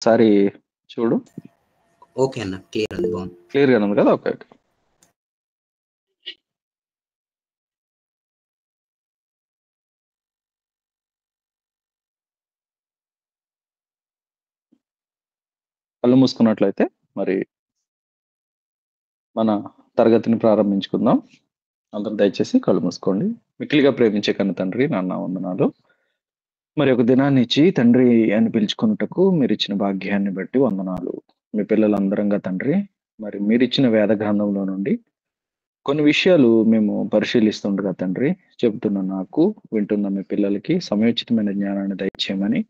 ఒకసారి చూడు. ఓకే అన్న, క్లియర్ ఉంది, బాగుంది. క్లియర్ గా ఉంది కదా? ఓకే. కళ్ళు మూసుకున్నట్లయితే మరి మన తరగతిని ప్రారంభించుకుందాం. అందరూ దయచేసి కళ్ళు మూసుకోండి. మిక్కిలిగా ప్రేమించే కన్న తండ్రి, నాన్న వందనాలు. మరి ఒక దినాన్ని ఇచ్చి తండ్రి అని పిలుచుకున్నటకు మీరు ఇచ్చిన భాగ్యాన్ని బట్టి వందనాలు. మీ పిల్లలందరంగా తండ్రి, మరి మీరిచ్చిన వేద గ్రంథంలో నుండి కొన్ని విషయాలు మేము పరిశీలిస్తుండగా తండ్రి, చెబుతున్న నాకు, వింటున్న మీ పిల్లలకి సమయోచితమైన జ్ఞానాన్ని దయచేయమని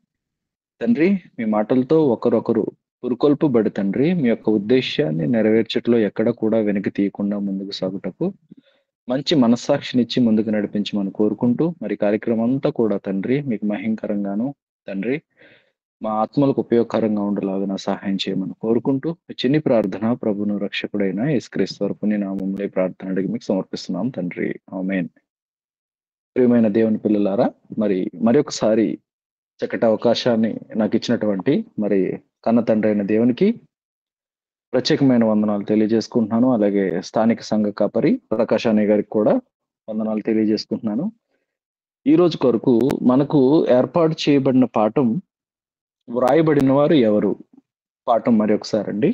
తండ్రి, మీ మాటలతో ఒకరొకరు పురుకొల్పబడి తండ్రి, మీ యొక్క ఉద్దేశాన్ని నెరవేర్చట్లో ఎక్కడ కూడా వెనక్కి తీయకుండా ముందుకు సాగుటకు మంచి మనస్సాక్షినిచ్చి ముందుకు నడిపించమని కోరుకుంటూ, మరి కార్యక్రమం అంతా కూడా తండ్రి మీకు మహింకరంగాను తండ్రి మా ఆత్మలకు ఉపయోగకరంగా ఉండేలాగా సహాయం చేయమని కోరుకుంటూ ఈ చిన్ని ప్రార్థన ప్రభును రక్షకుడైన యేసుక్రీస్తు వారి పుణ్య నామములో ఈ ప్రార్థన అడిగి మీకు సమర్పిస్తున్నాం తండ్రి. ఆమేన్. ప్రియమైన దేవుని పిల్లలారా, మరొకసారి చక్కటి అవకాశాన్ని నాకు ఇచ్చినటువంటి మరి కన్న తండ్రి అయిన దేవునికి ప్రత్యేకమైన వందనాలు తెలియజేసుకుంటున్నాను. అలాగే స్థానిక సంఘ కాపరి ప్రకాష్ అన్నయ్య గారికి కూడా వందనాలు తెలియజేసుకుంటున్నాను. ఈ రోజు కొరకు మనకు ఏర్పాటు చేయబడిన పాఠం వ్రాయబడిన వారు ఎవరు. పాఠం మరి ఒకసారి అండి,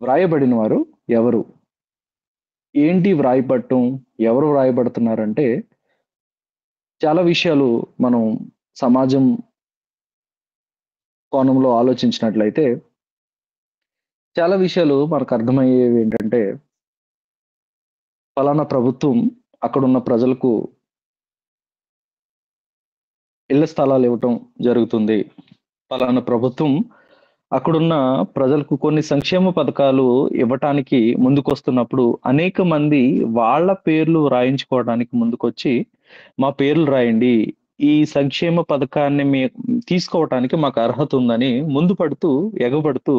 వ్రాయబడిన వారు ఎవరు. ఏంటి వ్రాయబడటం, ఎవరు వ్రాయబడుతున్నారంటే చాలా విషయాలు మనం సమాజం కోణంలో ఆలోచించినట్లయితే చాలా విషయాలు మనకు అర్థమయ్యేవి ఏంటంటే, ఫలానా ప్రభుత్వం అక్కడున్న ప్రజలకు ఇళ్ల స్థలాలు ఇవ్వటం జరుగుతుంది. ఫలానా ప్రభుత్వం అక్కడున్న ప్రజలకు కొన్ని సంక్షేమ పథకాలు ఇవ్వటానికి ముందుకొస్తున్నప్పుడు అనేక మంది వాళ్ళ పేర్లు రాయించుకోవడానికి ముందుకొచ్చి మా పేర్లు రాయండి, ఈ సంక్షేమ పథకాన్ని తీసుకోవటానికి మాకు అర్హత ఉందని ముందు పడుతూ ఎగబడుతూ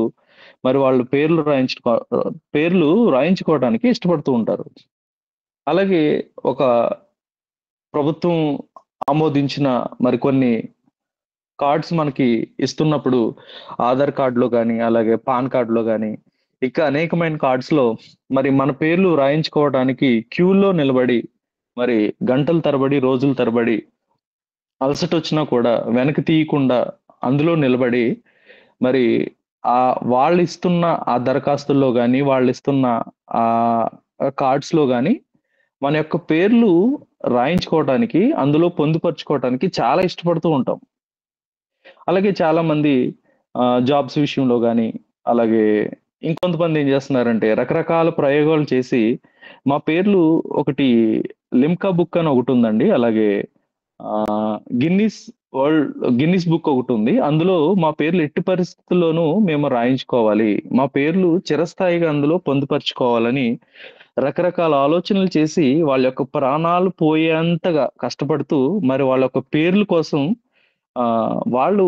మరి వాళ్ళు పేర్లు రాయించుకోవడానికి ఇష్టపడుతూ ఉంటారు. అలాగే ఒక ప్రభుత్వం ఆమోదించిన మరికొన్ని కార్డ్స్ మనకి ఇస్తున్నప్పుడు ఆధార్ కార్డులో కానీ అలాగే పాన్ కార్డులో కానీ ఇంకా అనేకమైన కార్డ్స్ లో మరి మన పేర్లు రాయించుకోవడానికి క్యూలో నిలబడి మరి గంటల తరబడి రోజుల తరబడి అలసట వచ్చినా కూడా వెనక్కి తీయకుండా అందులో నిలబడి మరి వాళ్ళు ఇస్తున్న ఆ దరఖాస్తుల్లో కానీ వాళ్ళు ఇస్తున్న ఆ కార్డ్స్ లో కానీ మన యొక్క పేర్లు రాయించుకోవడానికి అందులో పొందుపరుచుకోవడానికి చాలా ఇష్టపడుతూ ఉంటాం. అలాగే చాలా మంది జాబ్స్ విషయంలో కానీ అలాగే ఇంకొంతమంది ఏం చేస్తున్నారంటే రకరకాల ప్రయోగాలు చేసి మా పేర్లు ఒకటి లిమ్కా బుక్ అని ఒకటి ఉందండి, అలాగే గిన్నిస్ బుక్ ఒకటి ఉంది, అందులో మా పేర్లు ఎట్టి పరిస్థితుల్లోనూ మేము రాయించుకోవాలి, మా పేర్లు చిరస్థాయిగా అందులో పొందుపరుచుకోవాలని రకరకాల ఆలోచనలు చేసి వాళ్ళ యొక్క ప్రాణాలు పోయేంతగా కష్టపడుతూ మరి వాళ్ళ యొక్క పేర్ల కోసం వాళ్ళు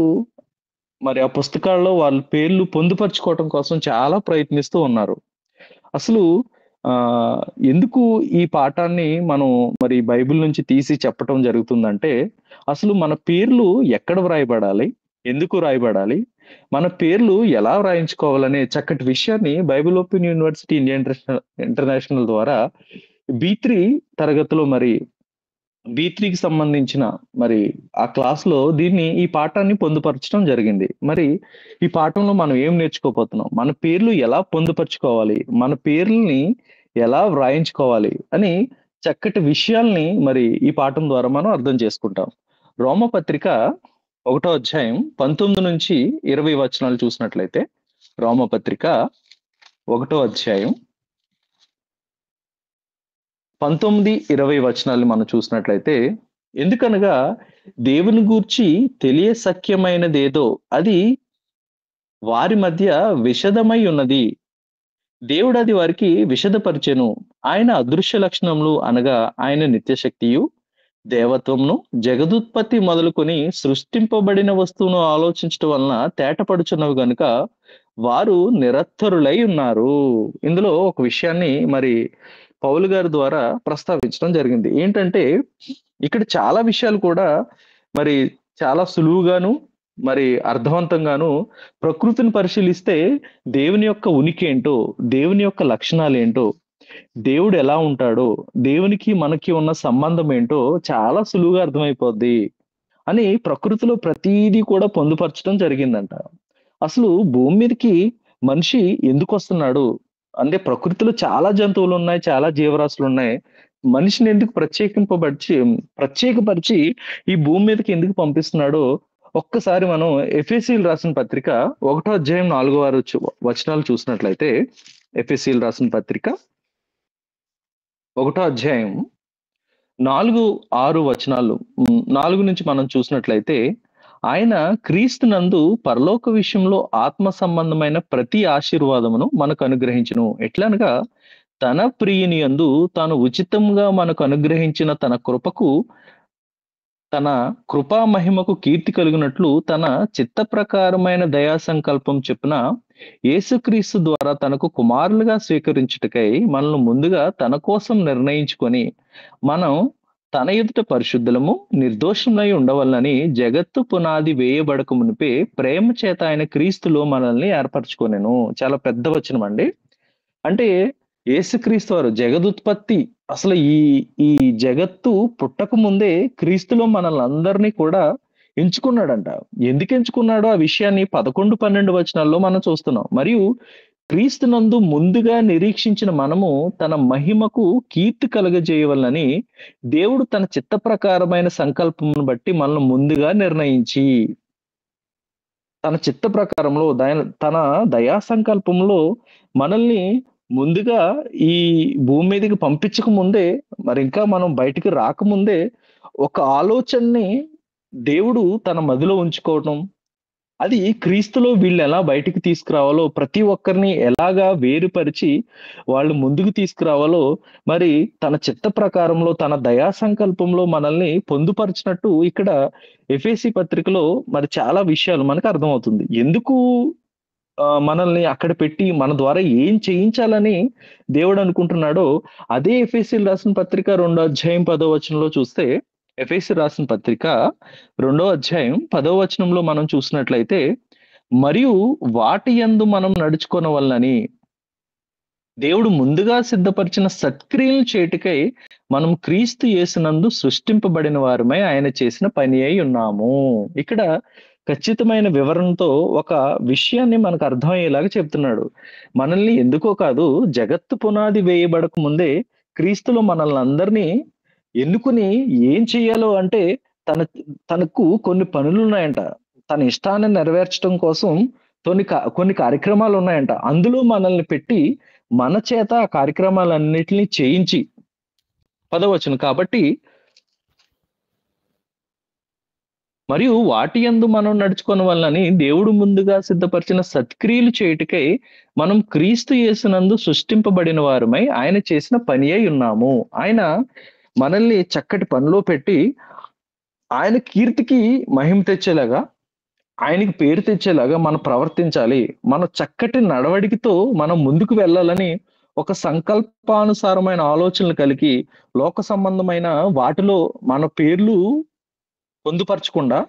మరి ఆ పుస్తకాల్లో వాళ్ళ పేర్లు పొందుపరుచుకోవటం కోసం చాలా ప్రయత్నిస్తూ ఉన్నారు. అసలు ఎందుకు ఈ పాఠాన్ని మనం మరి బైబిల్ నుంచి తీసి చెప్పటం జరుగుతుందంటే, అసలు మన పేర్లు ఎక్కడ వ్రాయబడాలి, ఎందుకు వ్రాయబడాలి, మన పేర్లు ఎలా వ్రాయించుకోవాలనే చక్కటి విషయాన్ని Bible open university India international ద్వారా B3 తరగతిలో మరి B3కి సంబంధించిన మరి ఆ క్లాస్ లో ఈ పాఠాన్ని పొందుపరచడం జరిగింది. మరి ఈ పాఠంలో మనం ఏం నేర్చుకోబోతున్నాం, మన పేర్లు ఎలా పొందుపరుచుకోవాలి, మన పేర్లని ఎలా వ్రాయించుకోవాలి అని చక్కటి విషయాల్ని మరి ఈ పాఠం ద్వారా మనం అర్థం చేసుకుంటాం. రోమపత్రిక 1వ అధ్యాయం 19 నుంచి 20 వచనాలు చూసినట్లయితే, రోమపత్రిక 1వ అధ్యాయం 19-20 వచనాలు మనం చూసినట్లయితే, ఎందుకనగా దేవుని గూర్చి తెలియశక్యమైనదేదో అది వారి మధ్య విషదమై ఉన్నది, దేవుడు అది వారికి విషదపరిచెను. ఆయన అదృశ్య లక్షణములు అనగా ఆయన నిత్యశక్తియు దేవత్వమును జగదుత్పత్తి మొదలుకొని సృష్టింపబడిన వస్తువును ఆలోచించడం వలన తేటపడుచున్నవి గనుక వారు నిరత్తరులై ఉన్నారు. ఇందులో ఒక విషయాన్ని మరి పౌలు గారి ద్వారా ప్రస్తావించడం జరిగింది. ఏంటంటే ఇక్కడ చాలా విషయాలు కూడా మరి చాలా సులువుగాను మరి అర్థవంతంగాను ప్రకృతిని పరిశీలిస్తే దేవుని యొక్క ఉనికి ఏంటో, దేవుని యొక్క లక్షణాలు ఏంటో, దేవుడు ఎలా ఉంటాడో, దేవునికి మనకి ఉన్న సంబంధం ఏంటో చాలా సులువుగా అర్థమైపోద్ది అని ప్రకృతిలో ప్రతీదీ కూడా పొందుపరచడం జరిగిందంట. అసలు భూమి మీదకి మనిషి ఎందుకొస్తున్నాడు? అంటే ప్రకృతిలో చాలా జంతువులున్నాయి, చాలా జీవరాశులున్నాయి. మనిషిని ఎందుకు ప్రత్యేకపరిచి ఈ భూమి మీదకి ఎందుకు పంపిస్తున్నాడో ఒక్కసారి మనం ఎఫెసీయులు రాసిన పత్రిక 1 అధ్యాయం 4, 6 వచనాలు చూసినట్లయితే, ఎఫెసీయులు రాసిన పత్రిక 1 అధ్యాయం 4, 6 వచనాలు 4 నుంచి మనం చూసినట్లయితే, ఆయన క్రీస్తునందు పరలోక విషయంలో ఆత్మ సంబంధమైన ప్రతి ఆశీర్వాదమును మనకు అనుగ్రహించును. ఎట్లనగా తన ప్రియుని యందు తాను ఉచితంగా మనకు అనుగ్రహించిన తన కృపా మహిమకు కీర్తి కలుగునట్లు తన చిత్త ప్రకారమైన దయా సంకల్పం చెప్పున యేసుక్రీస్తు ద్వారా తనకు కుమారులుగా స్వీకరించుటకై మనల్ని ముందుగా తన కోసం నిర్ణయించుకొని మనం తన ఎదుట పరిశుద్ధులము నిర్దోషములై ఉండవలనని జగత్తు పునాది వేయబడక మునిపే ప్రేమ చేత ఆయన క్రీస్తులో మనల్ని ఏర్పరచుకొనెను. చాలా పెద్ద వచనం అండి. అంటే యేసుక్రీస్తు వారు జగదుత్పత్తి, అసలు ఈ ఈ జగత్తు పుట్టక ముందే క్రీస్తులో మనల్ని అందరినీ కూడా ఎంచుకున్నాడంట. ఎందుకు ఎంచుకున్నాడో ఆ విషయాన్ని 11, 12 వచనాల్లో మనం చూస్తున్నాం. మరియు క్రీస్తునందు ముందుగా నిరీక్షించిన మనము తన మహిమకు కీర్తి కలుగజేయవలనని దేవుడు తన చిత్త ప్రకారమైన సంకల్పమును బట్టి మనల్ని ముందుగా నిర్ణయించి, తన చిత్త ప్రకారంలో తన దయా సంకల్పంలో మనల్ని ముందుగా ఈ భూమి మీదకి పంపించక ముందే, మరి ఇంకా మనం బయటికి రాకముందే ఒక ఆలోచనని దేవుడు తన మదిలో ఉంచుకోవటం, అది క్రీస్తులో వీళ్ళు ఎలా బయటికి తీసుకురావాలో, ప్రతి ఒక్కరిని ఎలాగా వేరుపరిచి వాళ్ళు ముందుకు తీసుకురావాలో, మరి తన చిత్త ప్రకారంలో తన దయా సంకల్పంలో మనల్ని పొందుపరిచినట్టు ఇక్కడ ఎఫెసీ పత్రికలో మరి చాలా విషయాలు మనకు అర్థమవుతుంది. ఎందుకు మనల్ని అక్కడ పెట్టి మన ద్వారా ఏం చేయించాలని దేవుడు అనుకుంటున్నాడో అదే ఎఫెసీయులు రాసిన పత్రిక 2 అధ్యాయం 10 వచనంలో చూస్తే, ఎఫెసీ రాసిన పత్రిక 2 అధ్యాయం 10 వచనంలో మనం చూసినట్లయితే, మరియు వాటి యందు మనం నడుచుకొనవలెనని దేవుడు ముందుగా సిద్ధపరిచిన సత్క్రియలను చేయుటకై మనం క్రీస్తు యేసునందు సృష్టింపబడిన వారమై ఆయన చేసిన పని అయి ఉన్నాము. ఇక్కడ ఖచ్చితమైన వివరణతో ఒక విషయాన్ని మనకు అర్థమయ్యేలాగా చెప్తున్నాడు. మనల్ని ఎందుకో కాదు, జగత్తు పునాది వేయబడక ముందే క్రీస్తులో మనల్ని అందరినీ ఎన్నుకుని ఏం చెయ్యాలో అంటే తనకు కొన్ని పనులు ఉన్నాయంట. తన ఇష్టాన్ని నెరవేర్చడం కోసం కొన్ని కార్యక్రమాలు ఉన్నాయంట. అందులో మనల్ని పెట్టి మన చేత ఆ కార్యక్రమాలన్నిటిని చేయించి, 10వ వచనం, కాబట్టి మరియు వాటి యందు మనం నడుచుకొనవలెనని దేవుడు ముందుగా సిద్ధపరిచిన సత్క్రియలు చేయుటకై మనం క్రీస్తు యేసునందు సృష్టింపబడిన వారమై ఆయన చేసిన పని అయి ఉన్నాము. ఆయన మనల్ని చక్కటి పనిలో పెట్టి ఆయన కీర్తికి మహిమ తెచ్చేలాగా, ఆయనకి పేరు తెచ్చేలాగా మనం ప్రవర్తించాలి. మన చక్కటి నడవడికతో మనం ముందుకు వెళ్ళాలని ఒక సంకల్పానుసారమైన ఆలోచనలు కలిగి, లోక సంబంధమైన వాటిలో మన పేర్లు పొందుపరచకుండా,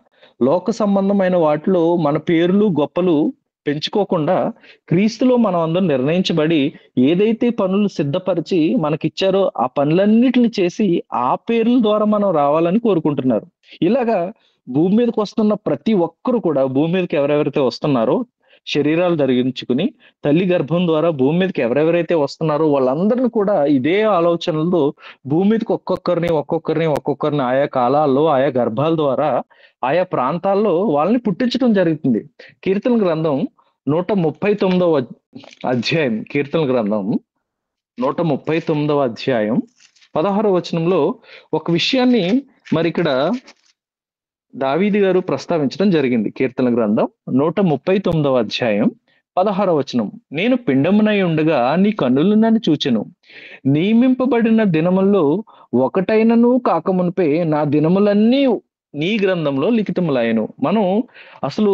లోక సంబంధమైన వాటిలో మన పేర్లు గొప్పలు పెంచుకోకుండా, క్రీస్తులో మనం అందరం నిర్ణయించబడి ఏదైతే పనులు సిద్ధపరిచి మనకిచ్చారో ఆ పనులన్నిటిని చేసి ఆ పేర్ల ద్వారా మనం రావాలని కోరుకుంటున్నారు. ఇలాగా భూమి మీదకి వస్తున్న ప్రతి ఒక్కరు కూడా, భూమి మీదకి ఎవరెవరైతే వస్తున్నారో శరీరాలు ధరించుకుని తల్లి గర్భం ద్వారా భూమి మీదకి ఎవరెవరైతే వస్తున్నారో వాళ్ళందరిని కూడా ఇదే ఆలోచనలతో భూమి మీదకి ఒక్కొక్కరిని ఆయా కాలాల్లో ఆయా గర్భాల ద్వారా ఆయా ప్రాంతాల్లో వాళ్ళని పుట్టించడం జరుగుతుంది. కీర్తన గ్రంథం 139వ అధ్యాయం, కీర్తన గ్రంథం 139వ అధ్యాయం 16వ వచనంలో ఒక విషయాన్ని మరి ఇక్కడ దావీదు గారు ప్రస్తావించడం జరిగింది. కీర్తన గ్రంథం 139వ అధ్యాయం 16వ వచనం, నేను పిండమునై ఉండగా నీ కన్నులు నన్ను చూచెను, నియమింపబడిన దినముల్లో ఒకటైనను కాకమునిపే నా దినములన్నీ నీ గ్రంథంలో లిఖితములాయను. మనం అసలు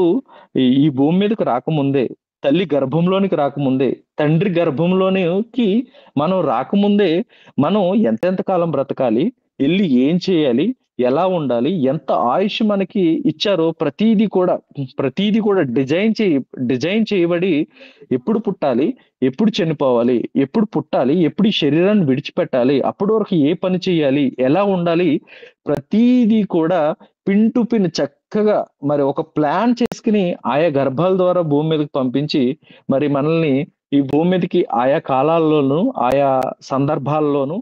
ఈ భూమి మీదకి రాకముందే, తల్లి గర్భంలోనికి రాకముందే, తండ్రి గర్భంలోనికి మనం రాకముందే మనం ఎంతెంత కాలం బ్రతకాలి, వెళ్ళి ఏం చేయాలి, ఎలా ఉండాలి, ఎంత ఆయుష్ మనకి ఇచ్చారో ప్రతీది కూడా డిజైన్ చేయబడి ఎప్పుడు పుట్టాలి, ఎప్పుడు చనిపోవాలి, ఎప్పుడు పుట్టాలి, ఎప్పుడు ఈ శరీరాన్ని విడిచిపెట్టాలి, అప్పటి వరకు ఏ పని చేయాలి, ఎలా ఉండాలి, ప్రతీది కూడా పిన్ టు పిన్ చక్కగా మరి ఒక ప్లాన్ చేసుకుని ఆయా గర్భాల ద్వారా భూమి మీదకి పంపించి మరి మనల్ని ఈ భూమి మీదకి ఆయా కాలాల్లోనూ, ఆయా సందర్భాల్లోనూ,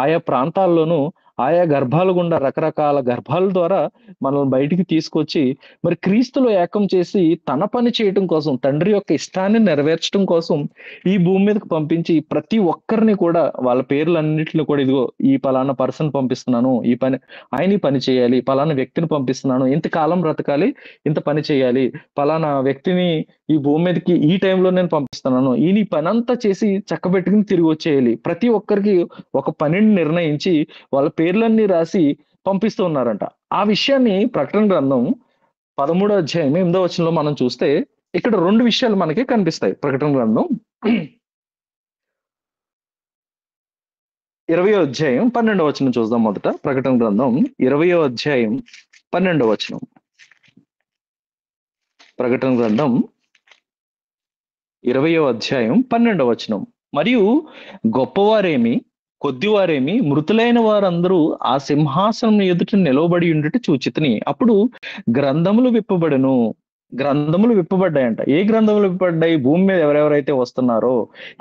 ఆయా ప్రాంతాల్లోనూ, ఆయా గర్భాల గుండా రకరకాల గర్భాల ద్వారా మనల్ని బయటికి తీసుకొచ్చి మరి క్రీస్తులో ఏకం చేసి తన పని చేయటం కోసం, తండ్రి యొక్క ఇష్టాన్ని నెరవేర్చడం కోసం ఈ భూమి మీదకి పంపించి ప్రతి ఒక్కరిని కూడా వాళ్ళ పేర్లన్నిటిని కూడా ఇదిగో ఈ పలానా పర్సన్ పంపిస్తున్నాను, ఆయన ఈ పని చేయాలి, పలానా వ్యక్తిని పంపిస్తున్నాను, ఇంతకాలం బ్రతకాలి, ఇంత పని చేయాలి, పలానా వ్యక్తిని ఈ భూమి మీదకి ఈ టైంలో నేను పంపిస్తున్నాను, ఈయన ఈ పని అంతా చేసి చక్కబెట్టుకుని తిరిగి వచ్చేయాలి. ప్రతి ఒక్కరికి ఒక పనిని నిర్ణయించి వాళ్ళ పేర్లన్నీ రాసి పంపిస్తూ ఉన్నారంట. ఆ విషయాన్ని ప్రకటన గ్రంథం 13వ అధ్యాయం 8వ వచనంలో మనం చూస్తే ఇక్కడ 2 విషయాలు మనకి కనిపిస్తాయి. ప్రకటన గ్రంథం 20వ అధ్యాయం 12వ వచనం చూద్దాం. మొదట ప్రకటన గ్రంథం 20వ అధ్యాయం 12వ వచనం. ప్రకటన గ్రంథం 20వ అధ్యాయం 12వ వచనం. మరియు గొప్పవారేమి కొద్దివారేమి మృతులైన వారందరూ ఆ సింహాసనం ఎదుట నిలవబడి ఉండుట చూచితిని. అప్పుడు గ్రంథములు విప్పబడ్డాయంట. ఏ గ్రంథములు విప్పబడ్డాయి? భూమి మీద ఎవరెవరైతే వస్తున్నారో,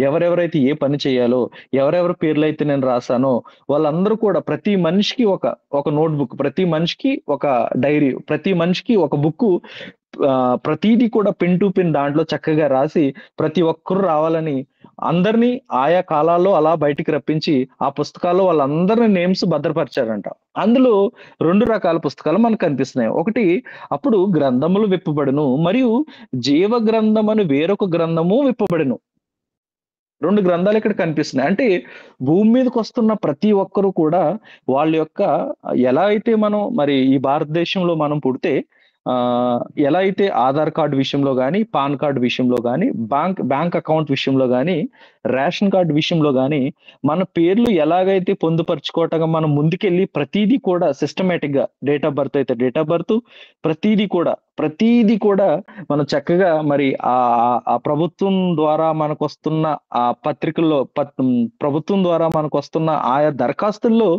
ఎవరెవరైతే ఏ పని చేయాలో, ఎవరెవరి పేర్లు అయితే నేను రాశానో వాళ్ళందరూ కూడా ప్రతి మనిషికి ఒక నోట్బుక్, ప్రతి మనిషికి ఒక డైరీ, ప్రతి మనిషికి ఒక బుక్, ప్రతిదీ కూడా పిన్ టు పిన్ దాంట్లో చక్కగా రాసి ప్రతి ఒక్కరు రావాలని అందరినీ ఆయా కాలాల్లో అలా బయటికి రప్పించి ఆ పుస్తకాల్లో వాళ్ళందరినీ నేమ్స్ భద్రపరిచారంట. అందులో 2 రకాల పుస్తకాలు మనకు కనిపిస్తున్నాయి. ఒకటి, అప్పుడు గ్రంథములు విప్పబడును, మరియు జీవ గ్రంథమని వేరొక గ్రంథము విప్పబడును. 2 గ్రంథాలు ఇక్కడ కనిపిస్తున్నాయి. అంటే భూమి మీదకి వస్తున్న ప్రతి ఒక్కరు కూడా వాళ్ళ యొక్క ఎలా అయితే మనం మరి ఈ భారతదేశంలో మనం పుడితే ఎలా అయితే ఆధార్ కార్డు విషయంలో గానీ, పాన్ కార్డు విషయంలో గానీ, బ్యాంక్ అకౌంట్ విషయంలో గానీ, రేషన్ కార్డు విషయంలో గానీ మన పేర్లు ఎలాగైతే పొందుపరుచుకోవటంగా మనం ముందుకెళ్ళి ప్రతీదీ కూడా సిస్టమేటిక్ గా డేట్ ఆఫ్ బర్త్ అయితే డేట్ ఆఫ్ బర్త్, ప్రతీది కూడా మనం చక్కగా మరి ఆ ప్రభుత్వం ద్వారా మనకొస్తున్న ఆ పత్రికల్లో ప్రభుత్వం ద్వారా మనకొస్తున్న ఆయా దరఖాస్తుల్లో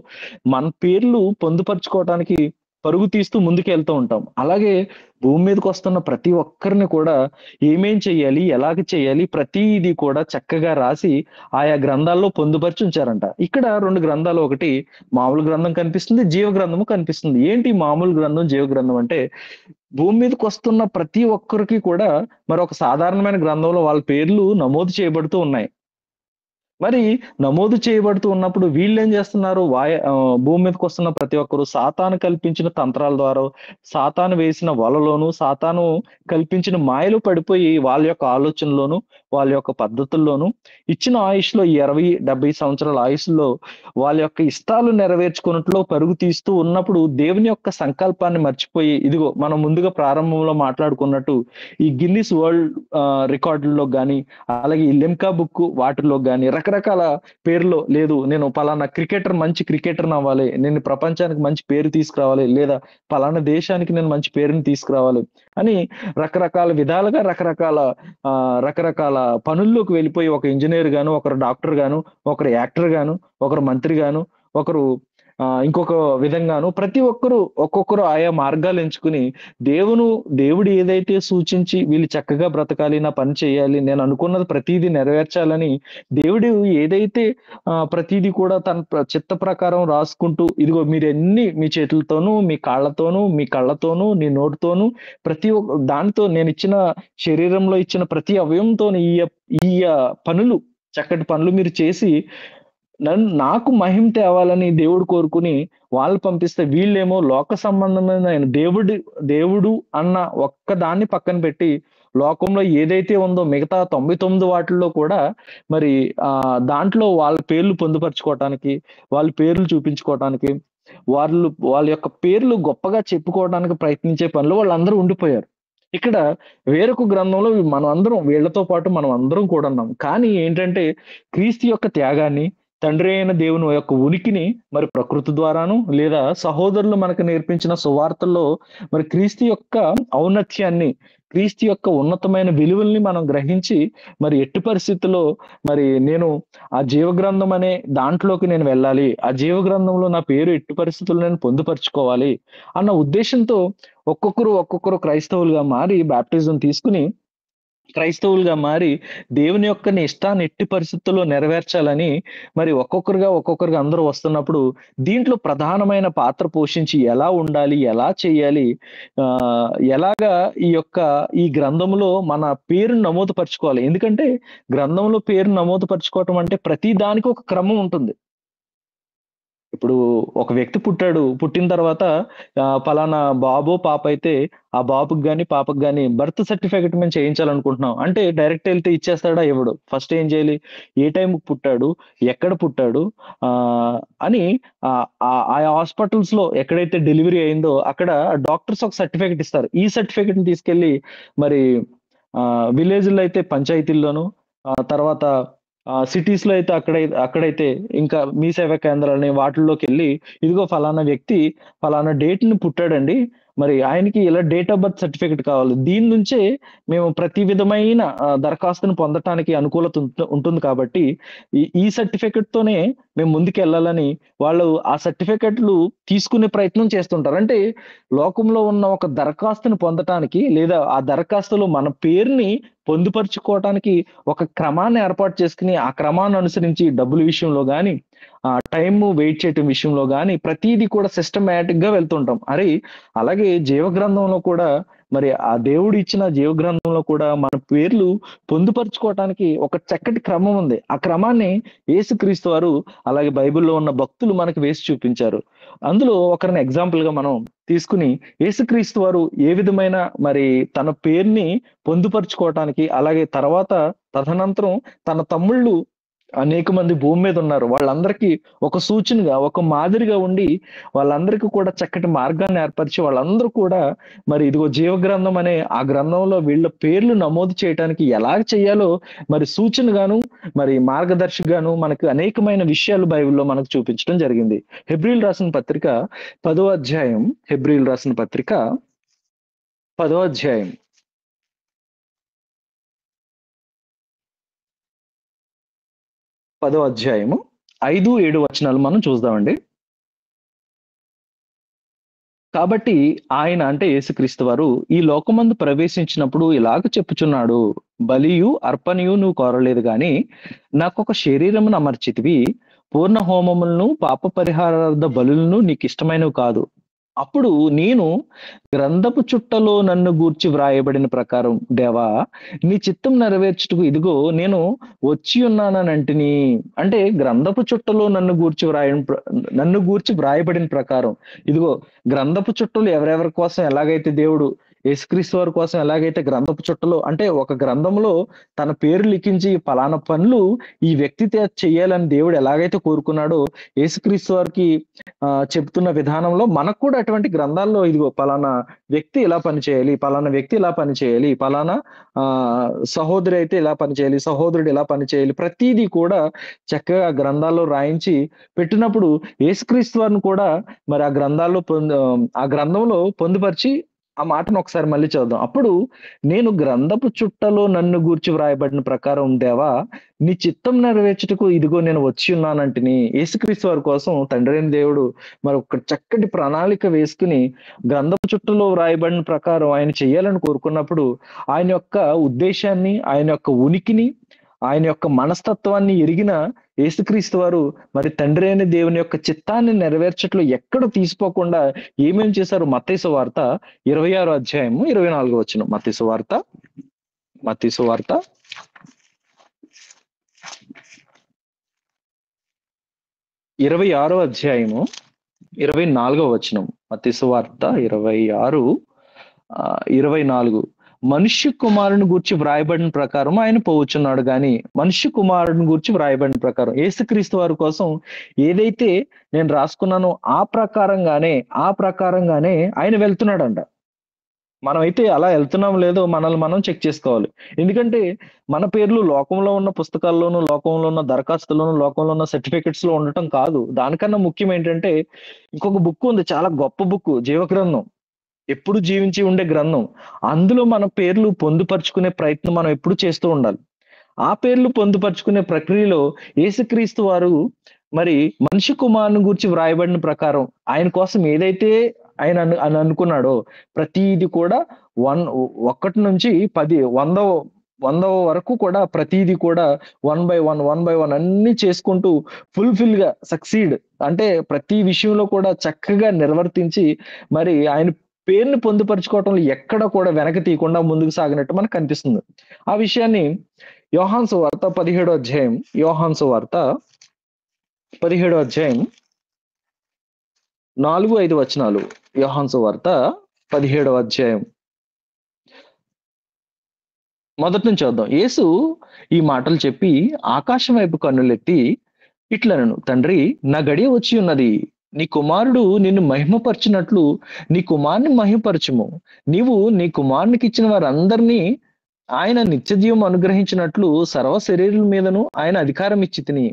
మన పేర్లు పొందుపరుచుకోవటానికి పరుగు తీస్తూ ముందుకెళ్తూ ఉంటాం. అలాగే భూమి మీదకి వస్తున్న ప్రతి ఒక్కరిని కూడా ఏమేం చెయ్యాలి, ఎలాగ చేయాలి, ప్రతిదీ కూడా చక్కగా రాసి ఆయా గ్రంథాల్లో పొందుపరిచి ఉంచారంట. ఇక్కడ 2 గ్రంథాలు, ఒకటి మామూలు గ్రంథం కనిపిస్తుంది, జీవ గ్రంథము కనిపిస్తుంది. ఏంటి మామూలు గ్రంథం, జీవ గ్రంథం అంటే భూమి మీదకి వస్తున్న ప్రతి ఒక్కరికి కూడా మరి ఒక సాధారణమైన గ్రంథంలో వాళ్ళ పేర్లు నమోదు చేయబడుతూ ఉన్నాయి. మరి నమోదు చేయబడుతూ ఉన్నప్పుడు వీళ్ళేం చేస్తున్నారు? భూమి మీదకి వస్తున్న ప్రతి ఒక్కరు సాతాను కల్పించిన తంత్రాల ద్వారా, సాతాను వేసిన వలలోను, సాతాను కల్పించిన మాయలు పడిపోయి వాళ్ళ యొక్క ఆలోచనలోను, వాళ్ళ యొక్క పద్ధతుల్లోను, ఇచ్చిన ఆయుష్లో 60-70 సంవత్సరాల ఆయుష్లో వాళ్ళ యొక్క ఇష్టాలు నెరవేర్చుకున్నట్లు పరుగు తీస్తూ ఉన్నప్పుడు దేవుని యొక్క సంకల్పాన్ని మర్చిపోయి, ఇదిగో మనం ముందుగా ప్రారంభంలో మాట్లాడుకున్నట్టు ఈ గిన్నిస్ వరల్డ్ రికార్డుల్లో కానీ, అలాగే ఈ లిమ్కా బుక్ వాటిల్లో కానీ రకరకాల పేర్లో, లేదు నేను పలానా మంచి క్రికెటర్ అవ్వాలి, నేను ప్రపంచానికి మంచి పేరు తీసుకురావాలి, లేదా పలానా దేశానికి నేను మంచి పేరుని తీసుకురావాలి అని రకరకాల విధాలుగా రకరకాల పనుల్లోకి వెళ్ళిపోయి ఒక ఇంజనీర్ గాను, ఒకరు డాక్టర్ గాను, ఒకరు యాక్టర్ గాను, ఒకరు మంత్రి గాను, ఒకరు ఇంకొక విధంగాను ప్రతి ఒక్కొక్కరు ఆయా మార్గాలు ఎంచుకుని దేవుడు ఏదైతే సూచించి వీళ్ళు చక్కగా బ్రతకాలి, నా పని చేయాలి, నేను అనుకున్నది ప్రతిదీ నెరవేర్చాలని దేవుడు ఏదైతే ప్రతిదీ కూడా తన చిత్త ప్రకారం రాసుకుంటూ, ఇదిగో మీరన్నీ మీ చేతులతోనూ, మీ కాళ్ళతోనూ, మీ కళ్ళతోనూ, నీ నోటితోనూ, ప్రతి ఒక్క దానితో నేను ఇచ్చిన శరీరంలో ఇచ్చిన ప్రతి అవయంతో ఈ చక్కటి పనులు మీరు చేసి నాకు మహిమ తేవాలని దేవుడు కోరుకుని వాళ్ళు పంపిస్తే, వీళ్ళేమో లోక సంబంధమైన దేవుడు అన్న ఒక్క దాన్ని పక్కన పెట్టి లోకంలో ఏదైతే ఉందో మిగతా 99 వాటిల్లో కూడా మరి దాంట్లో వాళ్ళ పేర్లు పొందుపరుచుకోవటానికి, వాళ్ళ పేర్లు చూపించుకోవటానికి, వాళ్ళ యొక్క పేర్లు గొప్పగా చెప్పుకోవడానికి ప్రయత్నించే పనిలో వాళ్ళందరూ ఉండిపోయారు. ఇక్కడ వేరొక గ్రంథంలో మనం అందరం, వీళ్ళతో పాటు మనం అందరం కూడా ఉన్నాం. కానీ ఏంటంటే క్రీస్తు యొక్క త్యాగాన్ని, తండ్రి అయిన దేవుని యొక్క ఉనికిని మరి ప్రకృతి ద్వారాను లేదా సహోదరులు మనకు నేర్పించిన సువార్తల్లో మరి క్రీస్తు యొక్క ఔన్నత్యాన్ని, క్రీస్తు యొక్క ఉన్నతమైన విలువల్ని మనం గ్రహించి మరి ఎట్టి పరిస్థితుల్లో మరి నేను ఆ జీవగ్రంథం అనే దాంట్లోకి నేను వెళ్ళాలి, ఆ జీవగ్రంథంలో నా పేరు ఎట్టి పరిస్థితుల్లో నేను పొందుపరుచుకోవాలి అన్న ఉద్దేశంతో ఒక్కొక్కరు క్రైస్తవులుగా మారి బాప్టిజం తీసుకుని క్రైస్తవులుగా మారి దేవుని యొక్క ఇష్టాన్ని ఎట్టి పరిస్థితుల్లో నెరవేర్చాలని మరి ఒక్కొక్కరుగా అందరూ వస్తున్నప్పుడు దీంట్లో ప్రధానమైన పాత్ర పోషించి ఎలా ఉండాలి, ఎలా చేయాలి, ఎలాగా ఈ గ్రంథంలో మన పేరును నమోదు పరుచుకోవాలి. ఎందుకంటే గ్రంథంలో పేరు నమోదు పరుచుకోవటం అంటే ప్రతి దానికి ఒక క్రమం ఉంటుంది. ఇప్పుడు ఒక వ్యక్తి పుట్టాడు. పుట్టిన తర్వాత పలానా బాబో, పాప అయితే ఆ బాబుకి గాని, పాపకి గాని బర్త్ సర్టిఫికేట్ మేము చేయించాలనుకుంటున్నాం. అంటే డైరెక్ట్ ఎళ్తే ఇచ్చేస్తాడా? ఇవ్వడు. ఫస్ట్ ఏం చేయాలి? ఏ టైంకి పుట్టాడు? ఎక్కడ పుట్టాడు? అని ఆయా హాస్పిటల్స్‌లో ఎక్కడైతే డెలివరీ అయిందో అక్కడ డాక్టర్స్ ఒక సర్టిఫికేట్ ఇస్తారు. ఈ సర్టిఫికేట్‌ని తీసుకెళ్ళి మరి విలేజ్‌లో అయితే పంచాయతీల్లోను, తర్వాత సిటీస్‌లో అయితే అక్కడైతే ఇంకా మీ సేవా కేంద్రాలని వాటిల్లోకెళ్ళి ఇదిగో ఫలానా వ్యక్తి ఫలానా డేట్‌ని పుట్టాడండి. మరి ఆయనకి ఇలా డేట్ ఆఫ్ బర్త్ సర్టిఫికేట్ కావాలి. దీని నుంచే మేము ప్రతి విధమైన దరఖాస్తును పొందటానికి అనుకూలత ఉంటుంది కాబట్టి ఈ సర్టిఫికేట్‌తోనే మేము ముందుకెళ్ళాలని వాళ్ళు ఆ సర్టిఫికేట్‌లు తీసుకునే ప్రయత్నం చేస్తుంటారు. అంటే లోకంలో ఉన్న ఒక దరఖాస్తుని పొందటానికి లేదా ఆ దరఖాస్తులో మన పేరుని పొందుపరుచుకోవటానికి ఒక క్రమాన్ని ఏర్పాటు చేసుకొని, ఆ క్రమాన్ని అనుసరించి డబ్బుల విషయంలో గాని, టైము వెయిట్ చేయటం విషయంలో గాని ప్రతీది కూడా సిస్టమాటిక్‌గా వెళ్తుంటాం. అలాగే జీవగ్రంథంలో కూడా మరి ఆ దేవుడు ఇచ్చిన జీవగ్రంథంలో కూడా మన పేర్లు పొందుపరుచుకోవటానికి ఒక చక్కటి క్రమం ఉంది. ఆ క్రమాన్ని యేసుక్రీస్తు వారు అలాగే బైబిల్‌లో ఉన్న భక్తులు మనకు వేసి చూపించారు. అందులో ఒకరిని ఎగ్జాంపుల్‌గా మనం తీసుకుని యేసుక్రీస్తు వారు ఏ విధమైన మరి తన పేరుని పొందుపరుచుకోవటానికి అలాగే తదనంతరం తన తమ్ముళ్ళు అనేక మంది భూమి మీద ఉన్నారు. వాళ్ళందరికీ ఒక సూచనగా, ఒక మాదిరిగా ఉండి వాళ్ళందరికీ కూడా చక్కటి మార్గాన్ని ఏర్పరిచి వాళ్ళందరూ కూడా మరి ఇదిగో జీవగ్రంథం అనే ఆ గ్రంథంలో వీళ్ళ పేర్లు నమోదు చేయటానికి ఎలా చేయాలో మరి సూచనగాను, మరి మార్గదర్శిగాను మనకు అనేకమైన విషయాలు బైబిల్‌లో మనకు చూపించడం జరిగింది. హెబ్రీయులు రాసిన పత్రిక 10వ అధ్యాయం, హెబ్రీయులు రాసిన పత్రిక 10వ అధ్యాయం 10వ అధ్యాయము 5, 7 వచనాలు మనం చూద్దామండి. కాబట్టి ఆయన అంటే యేసుక్రీస్తు వారు ఈ లోకమందు ప్రవేశించినప్పుడు ఇలాగ చెప్పుచున్నాడు, బలియు అర్పణయు నువ్వు కోరలేదు గాని నాకొక శరీరమును అమర్చితివి, పూర్ణ హోమములను పాప పరిహారార్థ బలులను నీకు ఇష్టమైనవి కాదు. అప్పుడు నేను గ్రంథపు చుట్టలో నన్ను గూర్చి వ్రాయబడిన ప్రకారం దేవా నీ చిత్తం నెరవేర్చుటకు ఇదిగో నేను వచ్చి ఉన్నానంటిని. అంటే గ్రంథపు చుట్టలో నన్ను గూర్చి వ్రాయబడిన ప్రకారం ఇదిగో గ్రంథపు చుట్టలు ఎవరెవరి కోసం ఎలాగైతే దేవుడు యేసుక్రీస్తు వారి కోసం ఎలాగైతే గ్రంథపు చుట్టలో అంటే ఒక గ్రంథంలో తన పేరు లిఖించి పలానా పనులు ఈ వ్యక్తి చేయాలని దేవుడు ఎలాగైతే కోరుకున్నాడో యేసుక్రీస్తు వారికి చెప్తున్న విధానంలో మనకు కూడా అటువంటి గ్రంథాల్లో ఇదిగో పలానా వ్యక్తి ఇలా పని చేయాలి, పలానా వ్యక్తి ఇలా పని చేయాలి, పలానా సహోదరి అయితే ఇలా పని చేయాలి, సహోదరుడు ఇలా పని చేయాలి, ప్రతిదీ కూడా చక్కగా గ్రంథాల్లో రాయించి పెట్టినప్పుడు యేసుక్రీస్తు వారిని కూడా మరి ఆ గ్రంథంలో పొందుపరిచి ఆ మాటను ఒకసారి మళ్ళీ చదువుదాం. అప్పుడు నేను గ్రంథపు చుట్టలో నన్ను గూర్చి వ్రాయబడిన ప్రకారం దేవా నీ చిత్తం నెరవేర్చుటకు ఇదిగో నేను వచ్చి ఉన్నానంటిని. యేసుక్రీస్తు వారి కోసం తండ్రి అయిన దేవుడు మరి ఒక చక్కటి ప్రణాళిక వేసుకుని గ్రంథపు చుట్టలో వ్రాయబడిన ప్రకారం ఆయన చెయ్యాలని కోరుకున్నప్పుడు ఆయన యొక్క ఉద్దేశాన్ని, ఆయన యొక్క ఉనికిని, ఆయన యొక్క మనస్తత్వాన్ని ఎరిగిన యేసుక్రీస్తు వారు మరి తండ్రి అయిన దేవుని యొక్క చిత్తాన్ని నెరవేర్చట్లో ఎక్కడ తీసిపోకుండా ఏమేం చేశారు? మత్తయి సువార్త 26వ అధ్యాయము 24వ వచనం. మత్తయి సువార్త 26వ అధ్యాయము 24వ వచనం. మత్తయి సువార్త 26 24. మనుష్య కుమారుని గూర్చి వ్రాయబడిన ప్రకారం ఆయన పోవచ్చున్నాడు గాని మనుష్య కుమారుని గూర్చి వ్రాయబడిన ప్రకారం యేసుక్రీస్తు వారి కోసం ఏదైతే నేను రాసుకున్నానో ఆ ప్రకారంగానే ఆయన వెళ్తున్నాడంట. మనమైతే అలా వెళ్తున్నాం లేదో మనల్ని మనం చెక్ చేసుకోవాలి. ఎందుకంటే మన పేర్లు లోకంలో ఉన్న పుస్తకాల్లోనూ, లోకంలో ఉన్న దరఖాస్తులోను, లోకంలో ఉన్న సర్టిఫికెట్స్ లో ఉండటం కాదు. దానికన్నా ముఖ్యం ఏంటంటే ఇంకొక బుక్ ఉంది, చాలా గొప్ప బుక్, జీవగ్రంథం. ఎప్పుడు జీవించి ఉండే గ్రంథం. అందులో మన పేర్లు పొందుపరుచుకునే ప్రయత్నం మనం ఎప్పుడు చేస్తూ ఉండాలి. ఆ పేర్లు పొందుపరుచుకునే ప్రక్రియలో యేసుక్రీస్తు వారు మరి మనిషి కుమారుని గూర్చి వ్రాయబడిన ప్రకారం ఆయన కోసం ఏదైతే ఆయన అని అనుకున్నాడో ప్రతీది కూడా వన్ 1 నుంచి 10 100 వరకు కూడా ప్రతీది కూడా వన్ బై వన్ అన్ని చేసుకుంటూ గా సక్సీడ్ అంటే ప్రతి విషయంలో కూడా చక్కగా నిర్వర్తించి మరి ఆయన పేరుని పొందుపరుచుకోవటంలో ఎక్కడ కూడా వెనక తీయకుండా ముందుకు సాగినట్టు మనకు కనిపిస్తుంది. ఆ విషయాన్ని యోహాను సువార్త 17వ అధ్యాయం, యోహాను సువార్త 17వ అధ్యాయం 4, 5 వచనాలు. యోహాను సువార్త 17వ అధ్యాయం మొదటి నుంచి చూద్దాం. యేసు ఈ మాటలు చెప్పి ఆకాశం వైపు కన్నులెత్తి ఇట్లనెను, తండ్రి, నా గడియ వచ్చి ఉన్నది. నీ కుమారుడు నిన్ను మహిమపరచినట్లు నీ కుమారుని మహిమపరచుము. నీవు నీ కుమారునికి ఇచ్చిన వారందరినీ ఆయన నిత్య జీవం అనుగ్రహించినట్లు సర్వ శరీరుల మీదను ఆయన అధికారం ఇచ్చి తిని.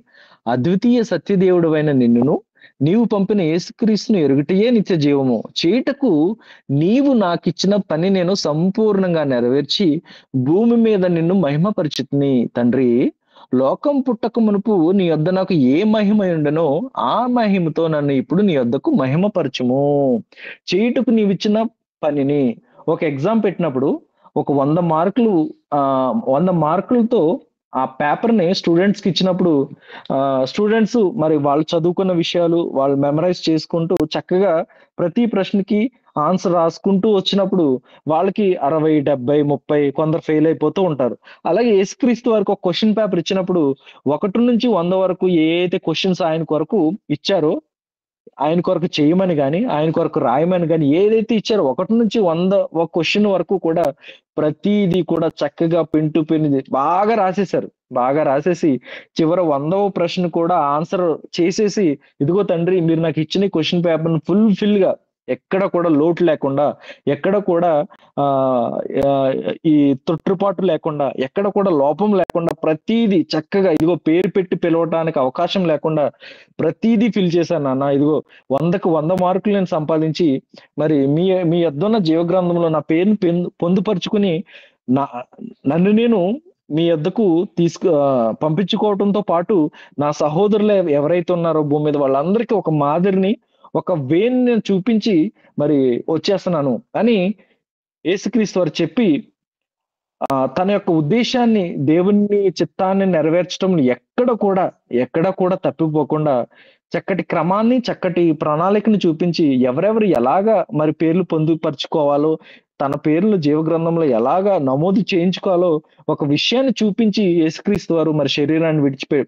అద్వితీయ సత్యదేవుడవైన నిన్నును నీవు పంపిన యేసుక్రీస్తును ఎరుగుటయే నిత్య జీవము. చేయుటకు నీవు నాకిచ్చిన పని నేను సంపూర్ణంగా నెరవేర్చి భూమి మీద నిన్ను మహిమపరిచితిని. తండ్రి, లోకం పుట్టక మునుపు నీ యొద్ద నాకు ఏ మహిమ ఉండనో ఆ మహిమతో నన్ను ఇప్పుడు నీ యొద్దకు మహిమపరచుము. చేయుటకు నీవిచ్చిన పనిని ఒక ఎగ్జామ్ పెట్టినప్పుడు ఒక 100 మార్కులు 100 మార్కులతో ఆ పేపర్ ని స్టూడెంట్స్ కి ఇచ్చినప్పుడు స్టూడెంట్స్ మరి వాళ్ళు చదువుకున్న విషయాలు వాళ్ళు మెమరైజ్ చేసుకుంటూ చక్కగా ప్రతి ప్రశ్నకి ఆన్సర్ రాసుకుంటూ వచ్చినప్పుడు వాళ్ళకి 60, 70, 30 కొందరు ఫెయిల్ అయిపోతూ ఉంటారు. అలాగే యేసుక్రీస్తు వారికి ఒక క్వశ్చన్ పేపర్ ఇచ్చినప్పుడు 1 నుంచి 100 వరకు ఏ అయితే క్వశ్చన్స్ ఆయన కొరకు ఇచ్చారో, ఆయన కొరకు చేయమని గాని, ఆయన కొరకు రాయమని గాని ఏదైతే ఇచ్చారో 1 నుంచి 100 ఒక క్వశ్చన్ వరకు కూడా ప్రతీది కూడా చక్కగా పెన్ టు పెన్ బాగా రాసేశారు. బాగా రాసేసి చివర 100వ ప్రశ్న కూడా ఆన్సర్ చేసేసి, ఇదిగో తండ్రి, మీరు నాకు ఇచ్చిన క్వశ్చన్ పేపర్‌ని ఫుల్ గా ఎక్కడ కూడా లోటు లేకుండా, ఎక్కడ కూడా ఆహ్, ఆహ్, ఈ తొట్రుపాటు లేకుండా, ఎక్కడ కూడా లోపం లేకుండా ప్రతీది చక్కగా ఇదిగో పేరు పెట్టి పిలవటానికి అవకాశం లేకుండా ప్రతీదీ ఫిల్ చేశాను నాన్న. ఇదిగో 100కి 100 మార్కులు నేను సంపాదించి మరి మీ మీ యొద్దున్న జీవగ్రంథంలో నా పేరుని పొందుపరుచుకుని నా నన్ను నేను మీ యొద్దకు పంపించుకోవటంతో పాటు నా సహోదరులు ఎవరైతే ఉన్నారో భూమి మీద వాళ్ళందరికీ ఒక మాదిరిని, ఒక వేని నేను చూపించి మరి వచ్చేస్తున్నాను అని యేసుక్రీస్తు వారు చెప్పి తన యొక్క ఉద్దేశాన్ని, దేవుని చిత్తాన్ని నెరవేర్చడంలో ఎక్కడ కూడా తప్పిపోకుండా చక్కటి క్రమాన్ని, చక్కటి ప్రణాళికను చూపించి ఎవరెవరు ఎలాగా మరి పేర్లు పొందుపరుచుకోవాలో, తన పేర్లు జీవగ్రంథంలో ఎలాగా నమోదు చేయించుకోవాలో ఒక విషయాన్ని చూపించి యేసుక్రీస్తు వారు మరి శరీరాన్ని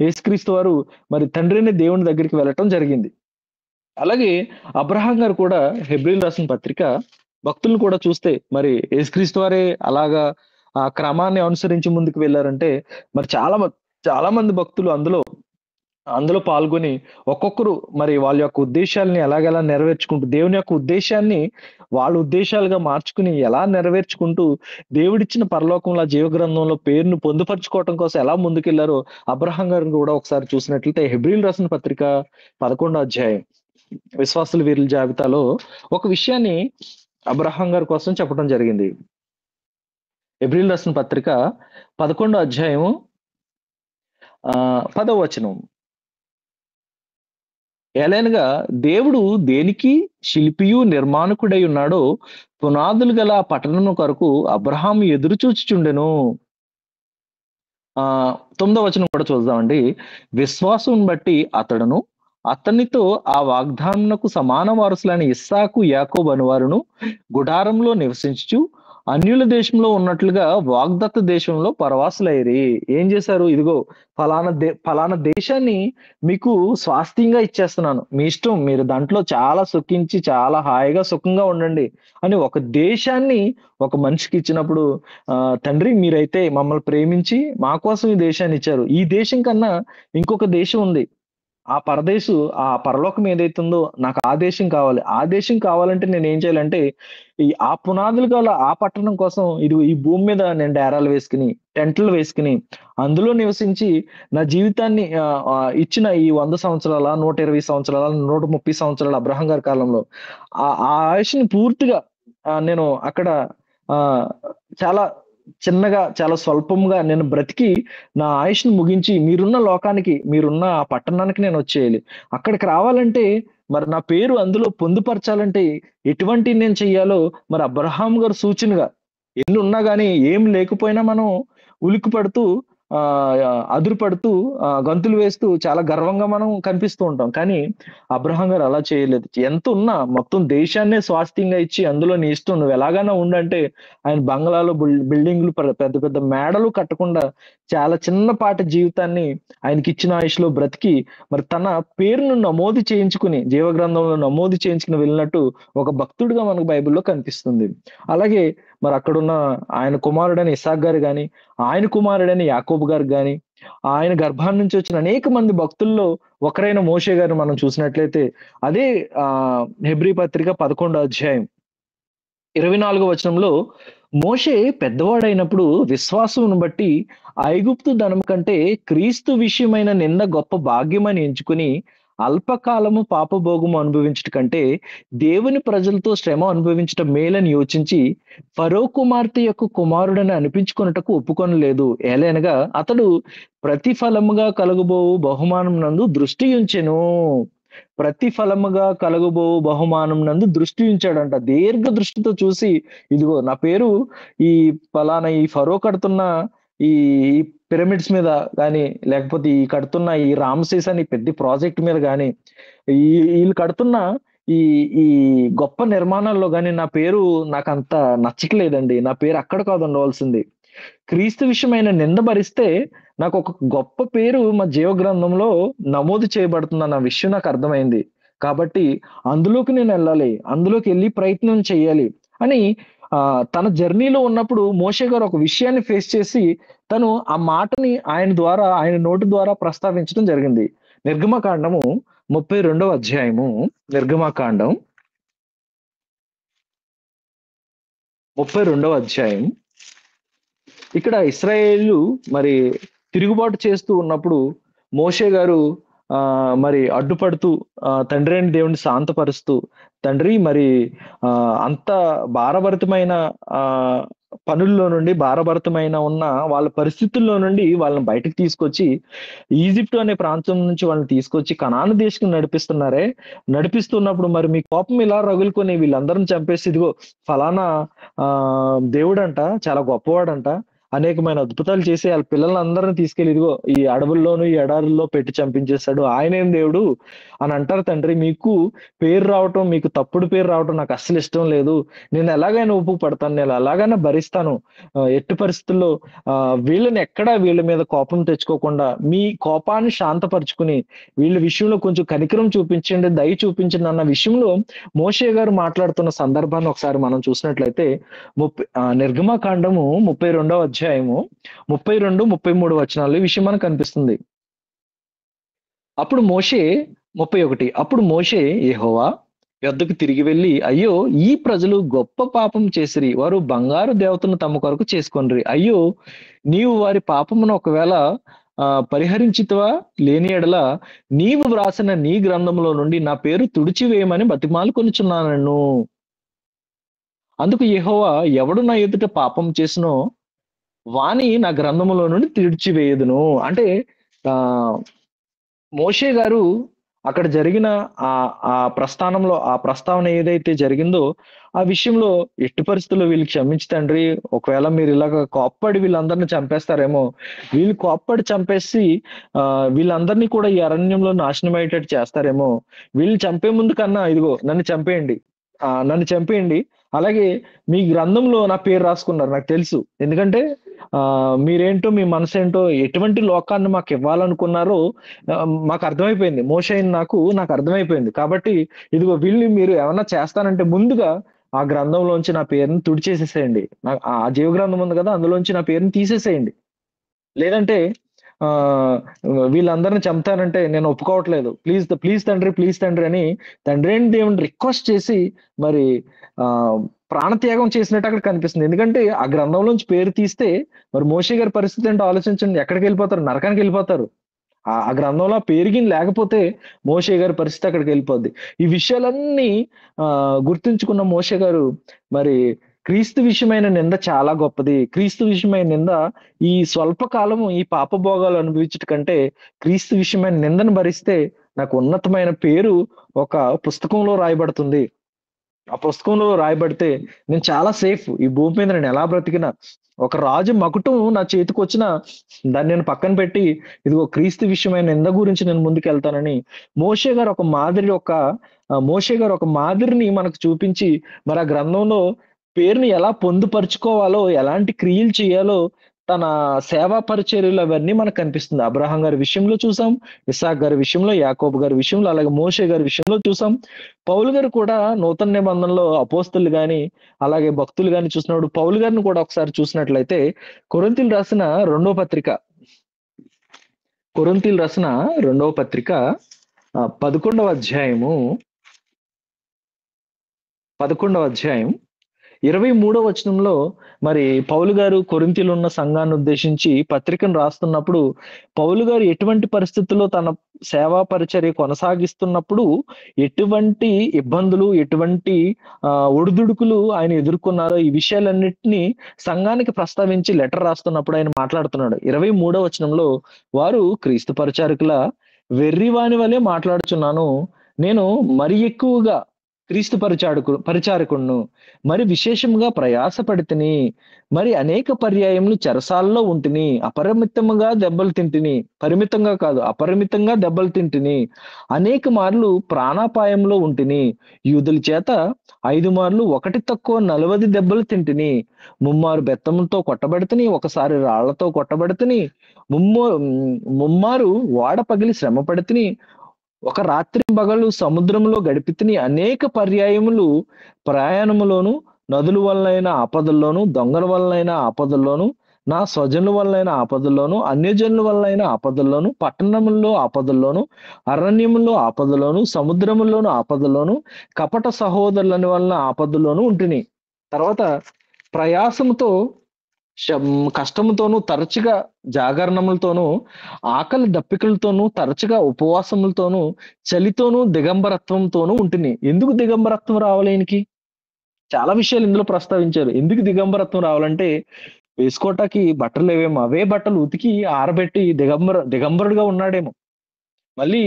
యేసుక్రీస్తు వారు మరి తండ్రిని దేవుని దగ్గరికి వెళ్ళటం జరిగింది. అలాగే అబ్రహాం గారు కూడా హెబ్రీయులు రాసిన పత్రిక భక్తులను కూడా చూస్తే మరి యేసుక్రీస్తు వారే అలాగా ఆ క్రమాన్ని అనుసరించి ముందుకు వెళ్ళారంటే మరి చాలా మంది భక్తులు అందులో పాల్గొని ఒక్కొక్కరు మరి వాళ్ళ యొక్క ఉద్దేశాలని ఎలాగెలా నెరవేర్చుకుంటూ, దేవుని యొక్క ఉద్దేశాన్ని వాళ్ళ ఉద్దేశాలుగా మార్చుకుని ఎలా నెరవేర్చుకుంటూ దేవుడిచ్చిన పరలోకంలో జీవగ్రంథంలో పేరును పొందుపరుచుకోవటం కోసం ఎలా ముందుకెళ్లారో అబ్రహాం గారిని కూడా ఒకసారి చూసినట్లయితే హెబ్రీయులు రాసిన పత్రిక 11వ అధ్యాయం విశ్వాసుల వీరుల జాబితాలో ఒక విషయాన్ని అబ్రహాం గారి కోసం చెప్పడం జరిగింది. హెబ్రీయులు రాసిన పత్రిక 11వ అధ్యాయం 10వ వచనం. ఎలైనగా దేవుడు దేనికి శిల్పియు నిర్మాణకుడై ఉన్నాడో పునాదులు గల ఆ పట్టణం కొరకు అబ్రహాము ఎదురు చూచుచుండెను. 9వ వచనం కూడా చూద్దామండి. విశ్వాసం బట్టి అతడును అతనితో ఆ వాగ్దానమునకు సమాన వారసులైన ఇస్సాకు, యాకోబు అనువారును గుడారంలో నివసించుచు అన్యుల దేశంలో ఉన్నట్లుగా వాగ్దత్త దేశంలో పరవాసులైరి. ఏం చేశారు? ఇదిగో ఫలానా దేశాన్ని మీకు స్వాస్థ్యంగా ఇచ్చేస్తున్నాను, మీ ఇష్టం, మీరు దాంట్లో చాలా సుఖించి చాలా హాయిగా సుఖంగా ఉండండి అని ఒక దేశాన్ని ఒక మనిషికి ఇచ్చినప్పుడు, తండ్రి, మీరైతే మమ్మల్ని ప్రేమించి మా కోసం ఈ దేశాన్ని ఇచ్చారు. ఈ దేశం కన్నా ఇంకొక దేశం ఉంది, ఆ పరదేశు ఆ పరలోకం ఏదైతుందో నాకు ఆ దేశం కావాలి. ఆ దేశం కావాలంటే నేనేం చేయాలంటే, ఆ పునాదులు గల ఆ పట్టణం కోసం ఈ భూమి మీద నేను డేరాలు వేసుకొని, టెంట్లు వేసుకొని, అందులో నివసించి నా జీవితాన్ని ఇచ్చిన ఈ 100 సంవత్సరాల, 120 సంవత్సరాల, 130 సంవత్సరాల అబ్రహాం గారి కాలంలో ఆ ఆయుష్‌ని పూర్తిగా నేను అక్కడ ఆహ్, చాలా చిన్నగా, చాలా స్వల్పంగా నేను బ్రతికి నా ఆయుష్‌ని ముగించి మీరున్న లోకానికి, మీరున్న ఆ పట్టణానికి నేనొచ్చేయాలి. అక్కడికి రావాలంటే మరి నా పేరు అందులో పొందుపరచాలంటే ఎటువంటివి నేను చెయ్యాలో మరి అబ్రహాం గారు సూచనగా ఎన్నున్నా గాని ఏం లేకపోయినా మనం ఉలిక్కి పడుతూ అదురుపడుతూ గంతులు వేస్తూ చాలా గర్వంగా మనం కనిపిస్తూ ఉంటాం. కానీ అబ్రహాం గారు అలా చేయలేదు. ఎంతున్నా మొత్తం దేశాన్నే స్వాస్థ్యంగా ఇచ్చి అందులో నీ ఇష్టం నువ్వు ఎలాగైనా ఉండంటే ఆయన బంగ్లాలు, బిల్డింగులు పెద్ద పెద్ద మేడలు కట్టకుండా చాలా చిన్నపాటి జీవితాన్ని ఆయనకిచ్చిన ఆయుష్‌లో బ్రతికి మరి తన పేరును నమోదు చేయించుకుని జీవగ్రంథంలో నమోదు చేయించుకుని వెళ్ళినట్టు ఒక భక్తుడిగా మనకు బైబిల్‌లో కనిపిస్తుంది. అలాగే మరి అక్కడున్న ఆయన కుమారుడైన ఇస్సాకు గారు గాని, ఆయన కుమారుడైన యాకోబు గారు గాని, ఆయన గర్భాన్ని నుంచి వచ్చిన అనేక మంది భక్తుల్లో ఒకరైన మోషే గారిని మనం చూసినట్లయితే అదే హెబ్రీ పత్రిక 11 అధ్యాయం 24 వచనంలో మోషే పెద్దవాడైనప్పుడు విశ్వాసమును బట్టి ఐగుప్తు ధనం కంటే క్రీస్తు విషయమైన నింద గొప్ప భాగ్యమని ఎంచుకుని అల్పకాలము పాపభోగము అనుభవించుట కంటే దేవుని ప్రజలతో శ్రమ అనుభవించటం మేలని యోచించి ఫరో కుమార్తె యొక్క కుమారుడని అనిపించుకొనుటకు ఒప్పుకొనలేదు. ఏలైనగా అతడు ప్రతిఫలముగా కలుగబోవు బహుమానం నందు దృష్టి ఉంచెను. ప్రతిఫలముగా కలుగబోవు బహుమానం నందు దృష్టి ఉంచాడంట. దీర్ఘ దృష్టితో చూసి ఇదిగో నా పేరు ఈ పలానా ఈ ఫరో కడుతున్న ఈ ఈ పిరమిడ్స్ మీద గాని, లేకపోతే ఈ కడుతున్న ఈ రామ్‌సేస్ అని పెద్ద ప్రాజెక్ట్ మీద గాని, ఈ ఈళ్ళు కడుతున్న ఈ ఈ గొప్ప నిర్మాణాల్లో గాని నా పేరు నాకంత నచ్చట్లేదండి. నా పేరు అక్కడ కాదు ఉండవలసింది. క్రీస్తు విషయమైన నింద భరిస్తే నాకొక గొప్ప పేరు మా జీవగ్రంథంలో నమోదు చేయబడుతుందన్న విషయం నాకర్థమైంది. కాబట్టి అందులోకి నేనెళ్ళాలి. అందులోకెళ్ళి ప్రయత్నం చెయ్యాలి అని తన జర్నీలో ఉన్నప్పుడు మోషే గారు ఒక విషయాన్ని ఫేస్ చేసి తను ఆ మాటని ఆయన ద్వారా, ఆయన నోటి ద్వారా ప్రస్తావించడం జరిగింది. నిర్గమకాండము 32వ అధ్యాయము నిర్గమకాండం 32వ అధ్యాయం ఇక్కడ ఇశ్రాయేలీయులు మరి తిరుగుబాటు చేస్తూ ఉన్నప్పుడు మోషే గారు మరి అడ్డుపడుతూ తండ్రైన దేవుడిని శాంతపరుస్తూ, తండ్రి మరి అంత భారభరితమైన పనుల్లో నుండి భారభరితమైన ఉన్న వాళ్ళ పరిస్థితుల్లో నుండి వాళ్ళని బయటకు తీసుకొచ్చి ఈజిప్ట్ అనే ప్రాంతం నుంచి వాళ్ళని తీసుకొచ్చి కనాను దేశం నడిపిస్తున్నారే, నడిపిస్తున్నప్పుడు మరి మీ కోపం ఇలా రగులుకొని వీళ్ళందరిని చంపేసి ఇదిగో ఫలానా దేవుడంట చాలా గొప్పవాడంట, అనేకమైన అద్భుతాలు చేసి ఆళ్ళ పిల్లలందరిని తీసుకెళ్ళి ఇదిగో ఈ అడవుల్లోను, ఈ ఎడారుల్లో పెట్టి చంపించేస్తాడు. ఆయనేం దేవుడు అని అంటారు తండ్రి. మీకు పేరు రావటం, మీకు తప్పుడు పేరు రావటం నాకు అస్సలు ఇష్టం లేదు. నేను ఎలాగైనా ఒప్పు పడతాను. నేను ఎలాగైనా భరిస్తాను. ఎట్టి పరిస్థితుల్లో వీళ్ళని ఎక్కడా వీళ్ళ మీద కోపం తెచ్చుకోకుండా మీ కోపాన్ని శాంతపరుచుకుని వీళ్ళ విషయంలో కొంచెం కనికరం చూపించండి, దయ చూపించండి అన్న విషయంలో మోషే గారు మాట్లాడుతున్న సందర్భాన్ని ఒకసారి మనం చూసినట్లయితే నిర్గమకాండము 32వ అధ్యాయము 32, 33 వచనాల్లో ఈ విషయం మనకు కనిపిస్తుంది. అప్పుడు మోషే 31 అప్పుడు మోషే యెహోవా యొద్దకు తిరిగి వెళ్ళి, అయ్యో ఈ ప్రజలు గొప్ప పాపం చేసిరి. వారు బంగారు దేవతను తమ కొరకు చేసుకొనిరి. అయ్యో నీవు వారి పాపమును ఒకవేళ పరిహరించితివా లేని యెడల నీవు వ్రాసిన నీ గ్రంథంలో నుండి నా పేరు తుడిచివేయమని బతిమాలుకొనుచున్నాను. అందుకు యెహోవా ఎవడు నా ఎదుట పాపం చేసినో వాని నా గ్రంథములో నుండి తుడిచివేయుదును. అంటే ఆహ్, మోషే గారు అక్కడ జరిగిన ఆ ప్రస్థానంలో ఆ ప్రస్తావన ఏదైతే జరిగిందో ఆ విషయంలో ఎట్టి పరిస్థితుల్లో వీళ్ళు క్షమించు తండ్రి. ఒకవేళ మీరు ఇలాగ కోప్పడి వీళ్ళందరిని చంపేస్తారేమో. వీళ్ళు కోప్పడి చంపేసి వీళ్ళందరినీ కూడా ఈ అరణ్యంలో నాశనం అయ్యేటట్టు చేస్తారేమో. వీళ్ళని చంపే ముందు కన్నా ఇదిగో నన్ను చంపేయండి. నన్ను చంపేయండి. అలాగే మీ గ్రంథంలో నా పేరు రాసుకున్నారు నాకు తెలుసు. ఎందుకంటే మీరేంటో మీ మనసేంటో ఎటువంటి లోకాన్ని మాకివ్వాలనుకున్నారో మాకు అర్థమైపోయింది. మోషే అయిన నాకు అర్థమైపోయింది. కాబట్టి ఇదిగో వీళ్ళని మీరు ఏమన్నా చేస్తానంటే ముందుగా ఆ గ్రంథంలోంచి నా పేరుని తుడిచేసేసేయండి. ఆ జీవ గ్రంథం ఉంది కదా! అందులోంచి నా పేరుని తీసేసేయండి. లేదంటే ఆ వీళ్ళందరిని చంపుతానంటే నేను ఒప్పుకోవట్లేదు, ప్లీజ్ తండ్రి అని తండ్రి అని దేవుని రిక్వెస్ట్ చేసి మరి ఆ ప్రాణత్యాగం చేసినట్టు అక్కడ కనిపిస్తుంది. ఎందుకంటే ఆ గ్రంథంలోంచి పేరు తీస్తే మరి మోషే గారి పరిస్థితి ఏంటో ఆలోచించండి. ఎక్కడికి వెళ్ళిపోతారు? నరకానికి వెళ్ళిపోతారు. ఆ గ్రంథంలో పేరుగిన లేకపోతే మోషే గారి పరిస్థితి అక్కడికి వెళ్ళిపోద్ది. ఈ విషయాలన్నీ గుర్తుంచుకున్న మోషే గారు మరి క్రీస్తు విషయమైన నింద చాలా గొప్పది. క్రీస్తు విషయమైన నింద ఈ స్వల్ప కాలము ఈ పాపభోగాలు అనుభవించుట కంటే క్రీస్తు విషయమైన నిందను భరిస్తే నాకు ఉన్నతమైన పేరు ఒక పుస్తకంలో రాయబడుతుంది. ఆ పుస్తకంలో రాయబడితే నేను చాలా సేఫ్. ఈ భూమి మీద నేను ఎలా బ్రతికినా, ఒక రాజు మకుటం నా చేతికొచ్చినా దాన్ని నేను పక్కన పెట్టి ఇదిగో క్రీస్తు విషయమైన నింద గురించి నేను ముందుకెళ్తానని మోషే గారు ఒక మాదిరిని మనకు చూపించి మరి ఆ గ్రంథంలో పేరుని ఎలా పొందుపరుచుకోవాలో, ఎలాంటి క్రియలు చేయాలో తన సేవా పరిచర్యలు అవన్నీ మనకు కనిపిస్తుంది. అబ్రహాం గారి విషయంలో చూసాం, ఇస్సాక్ గారి విషయంలో, యాకోబు గారి విషయంలో, అలాగే మోషే గారి విషయంలో చూసాం. పౌలు గారు కూడా నూతన నిబంధనలో అపోస్తులు గాని అలాగే భక్తులు గాని చూసినప్పుడు పౌలు గారిని కూడా ఒకసారి చూసినట్లయితే కొరింథీయులు రాసిన రెండవ పత్రిక కొరింథీయులు రాసిన రెండవ పత్రిక 11వ అధ్యాయము 23వ వచనంలో మరి పౌలు గారు కొరింథీలో ఉన్న సంఘాన్ని ఉద్దేశించి పత్రికను రాస్తున్నప్పుడు పౌలు గారు ఎటువంటి పరిస్థితుల్లో తన సేవా పరిచర్య కొనసాగిస్తున్నప్పుడు ఎటువంటి ఇబ్బందులు, ఎటువంటి ఒడిదుడుకులు ఆయన ఎదుర్కొన్నారో ఈ విషయాలన్నిటినీ సంఘానికి ప్రస్తావించి లెటర్ రాస్తున్నప్పుడు ఆయన మాట్లాడుతున్నాడు. 23వ వచనంలో వారు క్రీస్తు పరిచారకుల వెర్రివాని వలె మాట్లాడుచున్నాను, నేను మరి ఎక్కువగా క్రీస్తు పరిచారకుడును, మరి విశేషంగా ప్రయాసపడితిని, మరి అనేక పర్యాయములు చెరసాలలో ఉంటిని, అపరిమితంగా దెబ్బలు తింటిని, అనేక మార్లు ప్రాణాపాయంలో ఉంటిని, యూదుల చేత 5 మార్లు ఒకటి తక్కువ 40 దెబ్బలు తింటిని, ముమ్మారు బెత్తంతో కొట్టబడితిని, ఒకసారి రాళ్లతో కొట్టబడితిని, ముమ్మారు ఓడ పగిలి శ్రమ పడితిని, ఒక రాత్రి పగలు సముద్రంలో గడిపితిని, అనేక పర్యాయములు ప్రయాణములోను, నదుల వలనైన ఆపదల్లోను, దొంగల వలనైన ఆపదల్లోను, నా స్వజనుల వలనైన ఆపదల్లోను, అన్యజనుల వలనైన ఆపదల్లోను, పట్టణముల్లో ఆపదల్లోను, అరణ్యముల్లో ఆపదల్లోను, సముద్రముల్లోను ఆపదల్లోను, కపట సహోదరులని వలన ఆపదల్లోను ఉంటిని. తర్వాత ప్రయాసముతో కష్టముతోనూ, తరచుగా జాగరణములతోనూ, ఆకలి దప్పికలతోనూ, తరచుగా ఉపవాసములతోనూ, చలితోనూ, దిగంబరత్వంతోనూ ఉంటిని. ఎందుకు దిగంబరత్వం రావాలి ఈయనకి? చాలా విషయాలు ఇందులో ప్రస్తావించారు. ఎందుకు దిగంబరత్వం రావాలంటే వేసుకోవటానికి బట్టలు లేవేమో, అవే బట్టలు ఉతికి ఆరబెట్టి దిగంబరుడుగా ఉన్నాడేమో. మళ్ళీ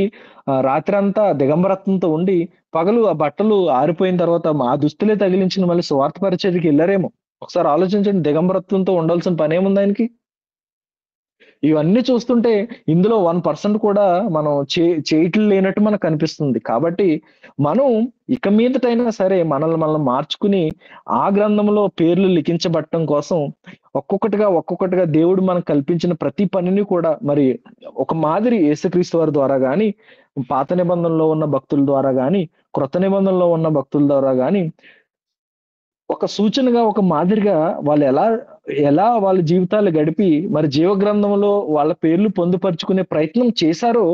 రాత్రి అంతా దిగంబరత్వంతో ఉండి పగలు ఆ బట్టలు ఆరిపోయిన తర్వాత ఆ దుస్తులే తగిలించిన మళ్ళీ స్వార్థ పరిచర్యకి వెళ్ళారేమో. ఒకసారి ఆలోచించండి, దిగంబరత్వంతో ఉండాల్సిన పనేముంది ఆయనకి? ఇవన్నీ చూస్తుంటే ఇందులో 1% కూడా మనం చేయట్లు లేనట్టు మనకు కనిపిస్తుంది. కాబట్టి మనం ఇక మీదటైనా సరే మనల్ని మార్చుకుని ఆ గ్రంథంలో పేర్లు లిఖించబడటం కోసం ఒక్కొక్కటిగా దేవుడు మనకు కల్పించిన ప్రతి పనిని కూడా మరి ఒక మాదిరి యేసుక్రీస్తు వారి ద్వారా గాని, పాత నిబంధనలో ఉన్న భక్తుల ద్వారా గాని, క్రొత్త నిబంధనలో ఉన్న భక్తుల ద్వారా గాని ఒక సూచనగా, ఒక మాదిరిగా వాళ్ళు ఎలా వాళ్ళ జీవితాలు గడిపి మరి జీవ గ్రంథంలో వాళ్ళ పేర్లు పొందుపరుచుకునే ప్రయత్నం చేశారో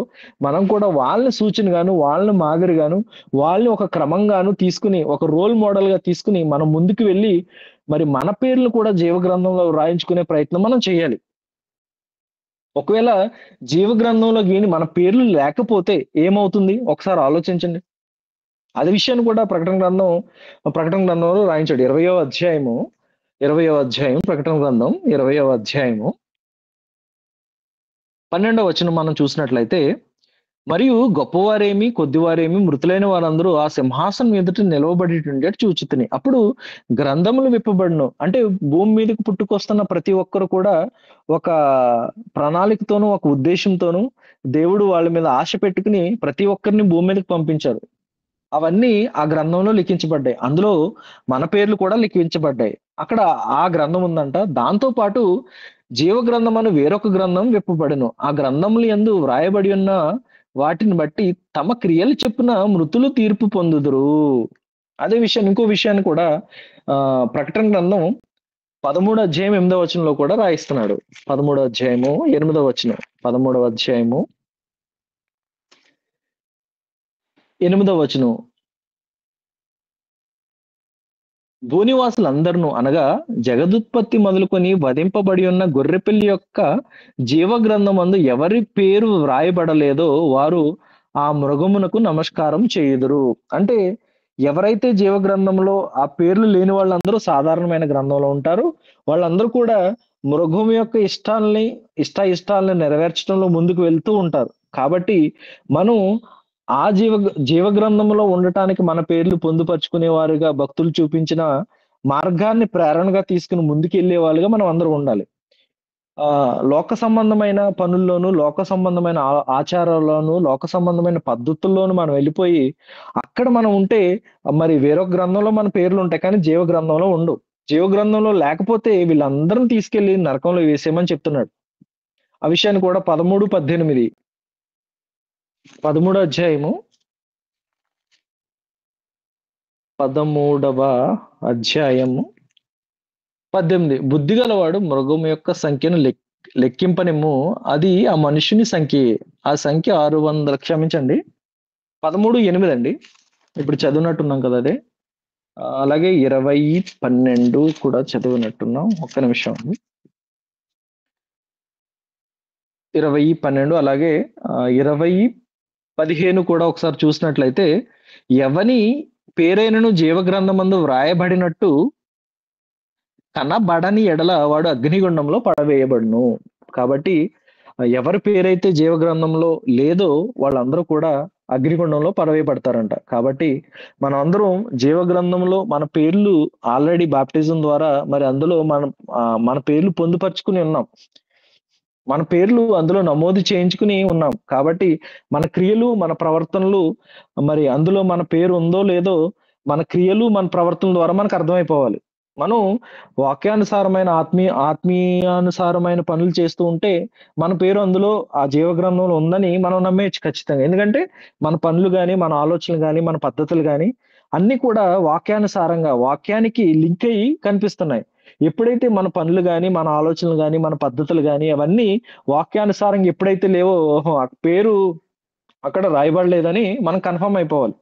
మనం కూడా వాళ్ళని సూచనగాను, వాళ్ళని మాదిరిగాను, వాళ్ళని ఒక క్రమంగాను తీసుకుని, ఒక రోల్ మోడల్ గా తీసుకుని మనం ముందుకు వెళ్ళి మరి మన పేర్లు కూడా జీవ గ్రంథంలో రాయించుకునే ప్రయత్నం మనం చేయాలి. ఒకవేళ జీవ గ్రంథంలో గీని మన పేర్లు లేకపోతే ఏమవుతుంది? ఒకసారి ఆలోచించండి. అదే విషయాన్ని కూడా ప్రకటన గ్రంథంలో రాయించాడు. 20వ అధ్యాయం ప్రకటన గ్రంథం 20వ అధ్యాయము 12వ వచనం మనం చూసినట్లయితే, మరియు గొప్పవారేమి కొద్దివారేమి మృతులైన వారందరూ ఆ సింహాసనం ఎదుట నిలవబడేటట్టు చూచితిని. అప్పుడు గ్రంథములు విప్పబడును. అంటే భూమి మీదకి పుట్టుకొస్తున్న ప్రతి ఒక్కరు కూడా ఒక ప్రణాళికతోనూ, ఒక ఉద్దేశంతోనూ దేవుడు వాళ్ళ మీద ఆశ పెట్టుకుని ప్రతి ఒక్కరిని భూమి మీదకి పంపించారు. అవన్నీ ఆ గ్రంథంలో లిఖించబడ్డాయి. అందులో మన పేర్లు కూడా లిఖించబడ్డాయి. అక్కడ ఆ గ్రంథం ఉందంట. దాంతో పాటు జీవ గ్రంథం అని వేరొక గ్రంథం విప్పబడెను. ఆ గ్రంథములు యందు వ్రాయబడి ఉన్న వాటిని బట్టి తమ క్రియలు చొప్పున మృతులు తీర్పు పొందుదురు. అదే విషయాన్ని, ఇంకో విషయాన్ని కూడా ప్రకటన గ్రంథం 13వ అధ్యాయం 8వ వచనంలో కూడా రాయిస్తున్నాడు. 13వ అధ్యాయము 8వ వచనం. 13వ అధ్యాయము 8వ వచనం. భూనివాసులందరును అనగా జగదుత్పత్తి మొదలుకొని వధింపబడి ఉన్న గొర్రెపిల్లి యొక్క జీవ గ్రంథమందు ఎవరి పేరు వ్రాయబడలేదో వారు ఆ మృగమునకు నమస్కారం చేయుదురు. అంటే ఎవరైతే జీవ గ్రంథంలో ఆ పేర్లు లేని వాళ్ళందరూ సాధారణమైన గ్రంథంలో ఉంటారు. వాళ్ళందరూ కూడా మృగం యొక్క ఇష్టాలని నెరవేర్చడంలో ముందుకు వెళ్తూ ఉంటారు. కాబట్టి మనం ఆ జీవ గ్రంథంలో ఉండటానికి మన పేర్లు పొందుపరుచుకునే వారుగా భక్తులు చూపించిన మార్గాన్ని ప్రేరణగా తీసుకుని ముందుకెళ్ళే వాళ్ళుగా మనం అందరం ఉండాలి. లోక సంబంధమైన పనుల్లోనూ, లోక సంబంధమైన ఆచారాల్లోనూ, లోక సంబంధమైన పద్ధతుల్లోనూ మనం వెళ్ళిపోయి, అక్కడ మనం ఉంటే మరి వేరొక గ్రంథంలో మన పేర్లుంటాయి. కానీ జీవ గ్రంథంలో ఉండవు. జీవ గ్రంథంలో లేకపోతే వీళ్ళందరిని తీసుకెళ్ళి నరకంలో వేసేయమని చెప్తున్నాడు. ఆ విషయాన్ని కూడా 13, 18 13 అధ్యాయము 13వ అధ్యాయము 18. బుద్ధిగలవాడు మృగం యొక్క సంఖ్యను లెక్కింపనిమ్ము. అది ఆ మనుషుని సంఖ్యే. ఆ సంఖ్య 600. క్షమించండి, 13:8 అండి. ఇప్పుడు చదివినట్టున్నాం కదా అదే. అలాగే 20:12 కూడా చదివినట్టున్నాం. ఒక్క నిమిషం అండి. 20:12 అలాగే 20:15 కూడా ఒకసారి చూసినట్లయితే, ఎవని పేరైనను జీవ గ్రంథమందు వ్రాయబడినట్టు కనబడని ఎడల వాడు అగ్నిగుండంలో పడవేయబడును. కాబట్టి ఎవరి పేరైతే జీవ గ్రంథంలో లేదో వాళ్ళందరూ కూడా అగ్నిగుండంలో పడవేయబడతారంట. కాబట్టి మనం అందరం జీవ గ్రంథంలో మన పేర్లు ఆల్రెడీ బాప్టిజం ద్వారా మరి అందులో మన పేర్లు పొందుపరుచుకుని ఉన్నాం. మన పేర్లు అందులో నమోదు చేయించుకుని ఉన్నాం. కాబట్టి మన క్రియలు, మన ప్రవర్తనలు మరి అందులో మన పేరు ఉందో లేదో మన క్రియలు, మన ప్రవర్తన ద్వారా మనకు అర్థమైపోవాలి. మనం వాక్యానుసారమైన ఆత్మీయానుసారమైన పనులు చేస్తూ ఉంటే మన పేరు అందులో ఆ జీవ గ్రంథంలో ఉందని మనం నమ్మేయచ్చు ఖచ్చితంగా. ఎందుకంటే మన పనులు గాని, మన ఆలోచనలు గాని, మన పద్ధతులు గాని అన్ని కూడా వాక్యానుసారంగా వాక్యానికి లింక్ అయ్యి కనిపిస్తున్నాయి. ఎప్పుడైతే మన పనులు గాని, మన ఆలోచనలు గాని, మన పద్ధతులు గాని అవన్నీ వాక్యానుసారంగా ఎప్పుడైతే లేవో, ఓహో! ఆ పేరు అక్కడ రాయబడలేదని మనం కన్ఫర్మ్ అయిపోవాలి.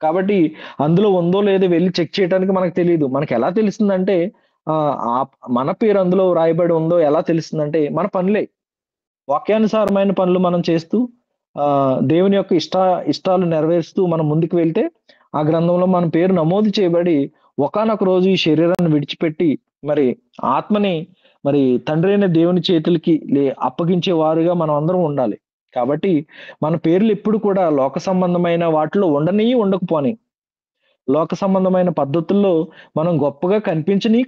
కాబట్టి అందులో ఉందో లేదో వెళ్లి చెక్ చేయడానికి మనకు తెలీదు. మనకెలా తెలుస్తుందంటే మన పేరు అందులో రాయబడి ఉందో ఎలా తెలుస్తుందంటే మన పనులే. వాక్యానుసారమైన పనులు మనం చేస్తూ దేవుని యొక్క ఇష్టాలు నెరవేరుస్తూ మనం ముందుకు వెళ్తే ఆ గ్రంథంలో మన పేరు నమోదు చేయబడి ఒకానొక రోజు ఈ శరీరాన్ని విడిచిపెట్టి మరి ఆత్మని మరి తండ్రి అయిన దేవుని చేతులకి అప్పగించే వారుగా మనం అందరం ఉండాలి. కాబట్టి మన పేర్లు ఎప్పుడు కూడా లోక సంబంధమైన వాటిలో ఉండకపోని, లోక సంబంధమైన పద్ధతుల్లో మనం గొప్పగా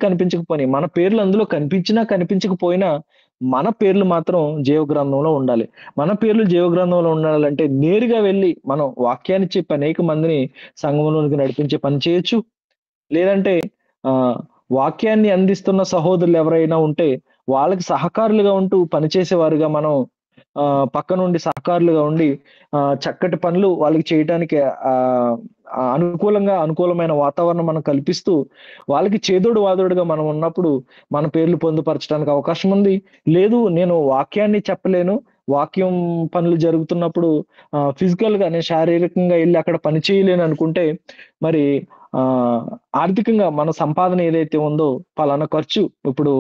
కనిపించకపోని, మన పేర్లు అందులో కనిపించినా కనిపించకపోయినా మన పేర్లు మాత్రం జీవ గ్రంథంలో ఉండాలి. మన పేర్లు జీవ గ్రంథంలో ఉండాలంటే నేరుగా వెళ్ళి మనం వాక్యాన్ని చెప్పి అనేక మందిని సంఘంలోనికి నడిపించే పని చేయొచ్చు. లేదంటే వాక్యాన్ని అందిస్తున్న సహోదరులు ఎవరైనా ఉంటే వాళ్ళకి సహకారులుగా ఉంటూ పనిచేసేవారుగా మనం పక్కనుండి సహకారులుగా ఉండి చక్కటి పనులు వాళ్ళకి చేయటానికి అనుకూలమైన వాతావరణం మనం కల్పిస్తూ వాళ్ళకి చేదోడు వాదోడుగా మనం ఉన్నప్పుడు మన పేర్లు పొందుపరచడానికి అవకాశం ఉంది. లేదు, నేను వాక్యాన్ని చెప్పలేను, వాక్యం పనులు జరుగుతున్నప్పుడు ఫిజికల్ గా నేను శారీరకంగా వెళ్ళి అక్కడ పని చేయలేను అనుకుంటే మరి ఆర్థికంగా మన సంపాదన ఏదైతే ఉందో పలానా ఖర్చు ఇప్పుడు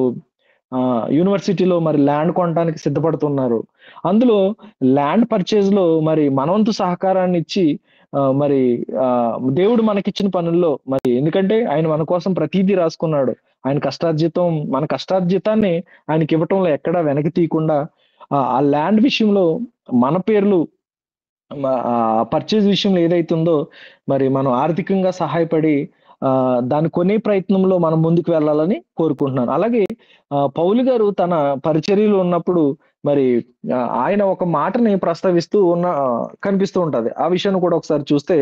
యూనివర్సిటీలో మరి ల్యాండ్ కొనడానికి సిద్ధపడుతున్నారు. అందులో ల్యాండ్ పర్చేజ్ లో మరి మనవంతు సహకారాన్ని ఇచ్చి మరి దేవుడు మనకిచ్చిన పనుల్లో మరి ఎందుకంటే ఆయన మన కోసం ప్రతీదీ రాసుకున్నాడు. మన కష్టార్జితాన్ని ఆయనకి ఇవ్వటంలో ఎక్కడా వెనక్కి తీయకుండా ఆ ల్యాండ్ విషయంలో మన పేర్లు పర్చేజ్ విషయంలో ఏదైతే ఉందో మరి మనం ఆర్థికంగా సహాయపడి దాన్ని కొనే ప్రయత్నంలో మనం ముందుకు వెళ్ళాలని కోరుకుంటున్నాను. అలాగే పౌలు గారు తన పరిచర్యలో ఉన్నప్పుడు మరి ఆయన ఒక మాటని ప్రస్తావిస్తూ కనిపిస్తూ ఉంటది. ఆ విషయాన్ని కూడా ఒకసారి చూస్తే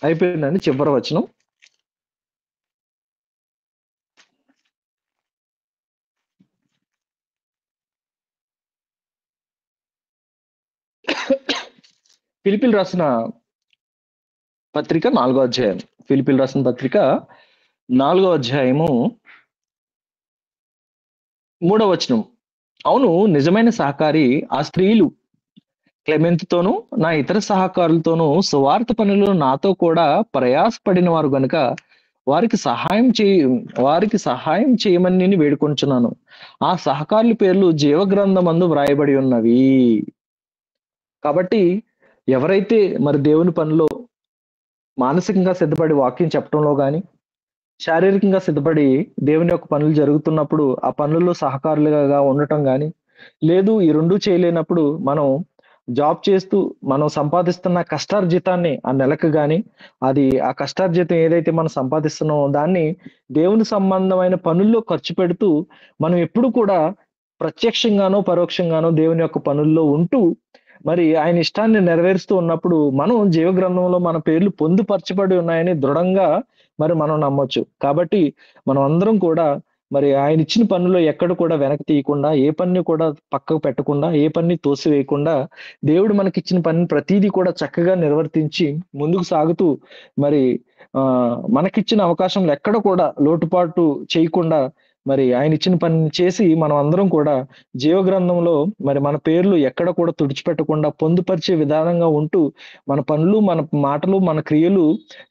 అయిపోయిందండి చివరి వచనం. ఫిలిప్పీలు రాసిన పత్రిక 4వ అధ్యాయం. ఫిలిప్పీలు రాసిన పత్రిక 4వ అధ్యాయము మూడవ వచనం. అవును, నిజమైన సహకారి ఆ స్త్రీలు క్లెమెంతుతోనూ నా ఇతర సహకారులతోనూ సువార్త పనులు నాతో కూడా ప్రయాసపడిన వారు గనుక వారికి సహాయం చేయమని నేను వేడుకొంచున్నాను. ఆ సహకారుల పేర్లు జీవగ్రంథమందు వ్రాయబడి ఉన్నవి. కాబట్టి ఎవరైతే మరి దేవుని పనిలో మానసికంగా సిద్ధపడి వాక్యం చెప్పడంలో గాని, శారీరకంగా సిద్ధపడి దేవుని యొక్క పనులు జరుగుతున్నప్పుడు ఆ పనుల్లో సహకారులుగా ఉండటం గాని, లేదు ఈ 2 చేయలేనప్పుడు మనం జాబ్ చేస్తూ మనం సంపాదిస్తున్న కష్టార్జితాన్ని ఆ నెలకు గాని, ఆ కష్టార్జితం ఏదైతే మనం సంపాదిస్తున్నామో దాన్ని దేవుని సంబంధమైన పనుల్లో ఖర్చు పెడుతూ, మనం ఎప్పుడు కూడా ప్రత్యక్షంగానో, పరోక్షంగానో దేవుని యొక్క పనుల్లో ఉంటూ, మరి ఆయన ఇష్టాన్ని నెరవేరుస్తూ ఉన్నప్పుడు మనం జీవగ్రంథంలో మన పేర్లు పొందుపరచబడి ఉన్నాయని దృఢంగా మరి మనం నమ్మొచ్చు. కాబట్టి మనం అందరం కూడా మరి ఆయన ఇచ్చిన పనిలో ఎక్కడ కూడా వెనక్కి తీయకుండా, ఏ పనిని కూడా పక్కకు పెట్టకుండా, ఏ పనిని తోసివేయకుండా, దేవుడు మనకిచ్చిన పనిని ప్రతీదీ కూడా చక్కగా నిర్వర్తించి ముందుకు సాగుతూ మరి మనకిచ్చిన అవకాశంలో ఎక్కడ కూడా లోటుపాటు చేయకుండా మరి ఆయన ఇచ్చిన పనిని చేసి మనం అందరం కూడా జీవగ్రంథంలో మరి మన పేర్లు ఎక్కడ కూడా తుడిచిపెట్టకుండా పొందుపరిచే విధానంగా ఉంటూ, మన పనులు, మన మాటలు, మన క్రియలు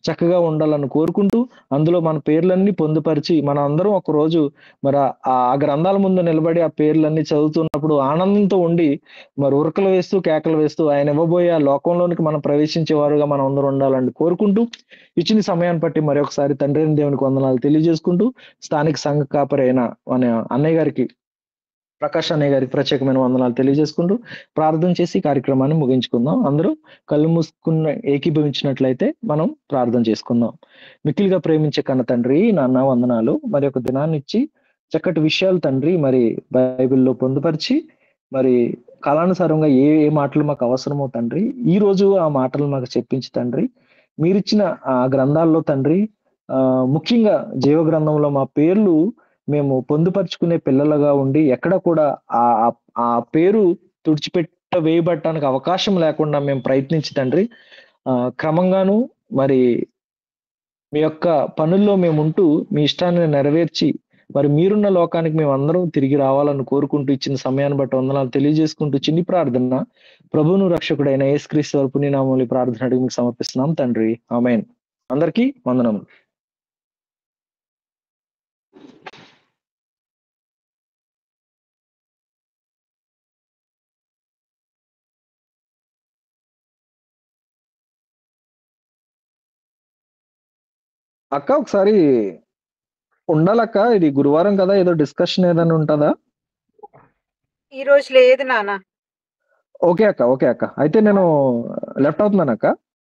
చక్కగా ఉండాలని కోరుకుంటూ, అందులో మన పేర్లన్నీ పొందుపరిచి మనం అందరం ఒకరోజు మరి ఆ గ్రంథాల ముందు నిలబడి ఆ పేర్లన్నీ చదువుతున్నప్పుడు ఆనందంతో ఉండి మరి ఉరకలు వేస్తూ, కేకలు వేస్తూ ఆయన ఇవ్వబోయే ఆ లోకంలోనికి మనం ప్రవేశించేవారుగా మనం అందరం ఉండాలని కోరుకుంటూ, ఇచ్చిన సమయాన్ని బట్టి మరొకసారి తండ్రి అయిన దేవునికి వందనాలు తెలియజేసుకుంటూ, స్థానిక సంఘ కాపరి అయిన మన అన్నయ్య గారికి, ప్రకాష్ అన్నయ్య గారికి ప్రత్యేకమైన వందనాలు తెలియజేసుకుంటూ ప్రార్థన చేసి కార్యక్రమాన్ని ముగించుకుందాం. అందరూ కళ్ళు మూసుకున్న ఏకీభవించినట్లయితే మనం ప్రార్థన చేసుకుందాం. మిక్కిలిగా ప్రేమించే కన్న తండ్రి, నాన్న వందనాలు. మరి ఒక దినాన్ని ఇచ్చి చక్కటి విషయాలు తండ్రి మరి బైబిల్లో పొందుపరిచి మరి కాలానుసారంగా ఏ ఏ మాటలు మాకు అవసరమో తండ్రి, ఈ రోజు ఆ మాటలు మాకు చెప్పించి తండ్రి, మీరిచ్చిన ఆ గ్రంథాల్లో తండ్రి ముఖ్యంగా జీవ గ్రంథంలో మా పేర్లు మేము పొందుపరుచుకునే పిల్లలుగా ఉండి ఎక్కడ కూడా ఆ ఆ పేరు వేయబడటానికి అవకాశం లేకుండా మేము ప్రయత్నించి తండ్రి క్రమంగాను మరి మీ యొక్క పనుల్లో మేముంటూ మీ ఇష్టాన్ని నెరవేర్చి మరి మీరున్న లోకానికి మేము అందరం తిరిగి రావాలని కోరుకుంటూ ఇచ్చిన సమయాన్ని బట్టి వందనాలు తెలియజేసుకుంటూ చిన్ని ప్రార్థన ప్రభువును రక్షకుడైన యేసుక్రీస్తు వారి పుణ్యనామములో ఈ ప్రార్థన అడిగి మీకు సమర్పిస్తున్నాం తండ్రి. ఆమేన్. అందరికీ వందనములు. అక్క ఒకసారి ఉండాలక్క, ఇది గురువారం కదా, ఏదో డిస్కషన్ ఏదైనా ఉంటుందా? ఈ రోజు లేదు నాన్న. ఓకే అక్క, ఓకే అక్క, అయితే నేను లెఫ్ట్ అవుతున్నాను అక్క.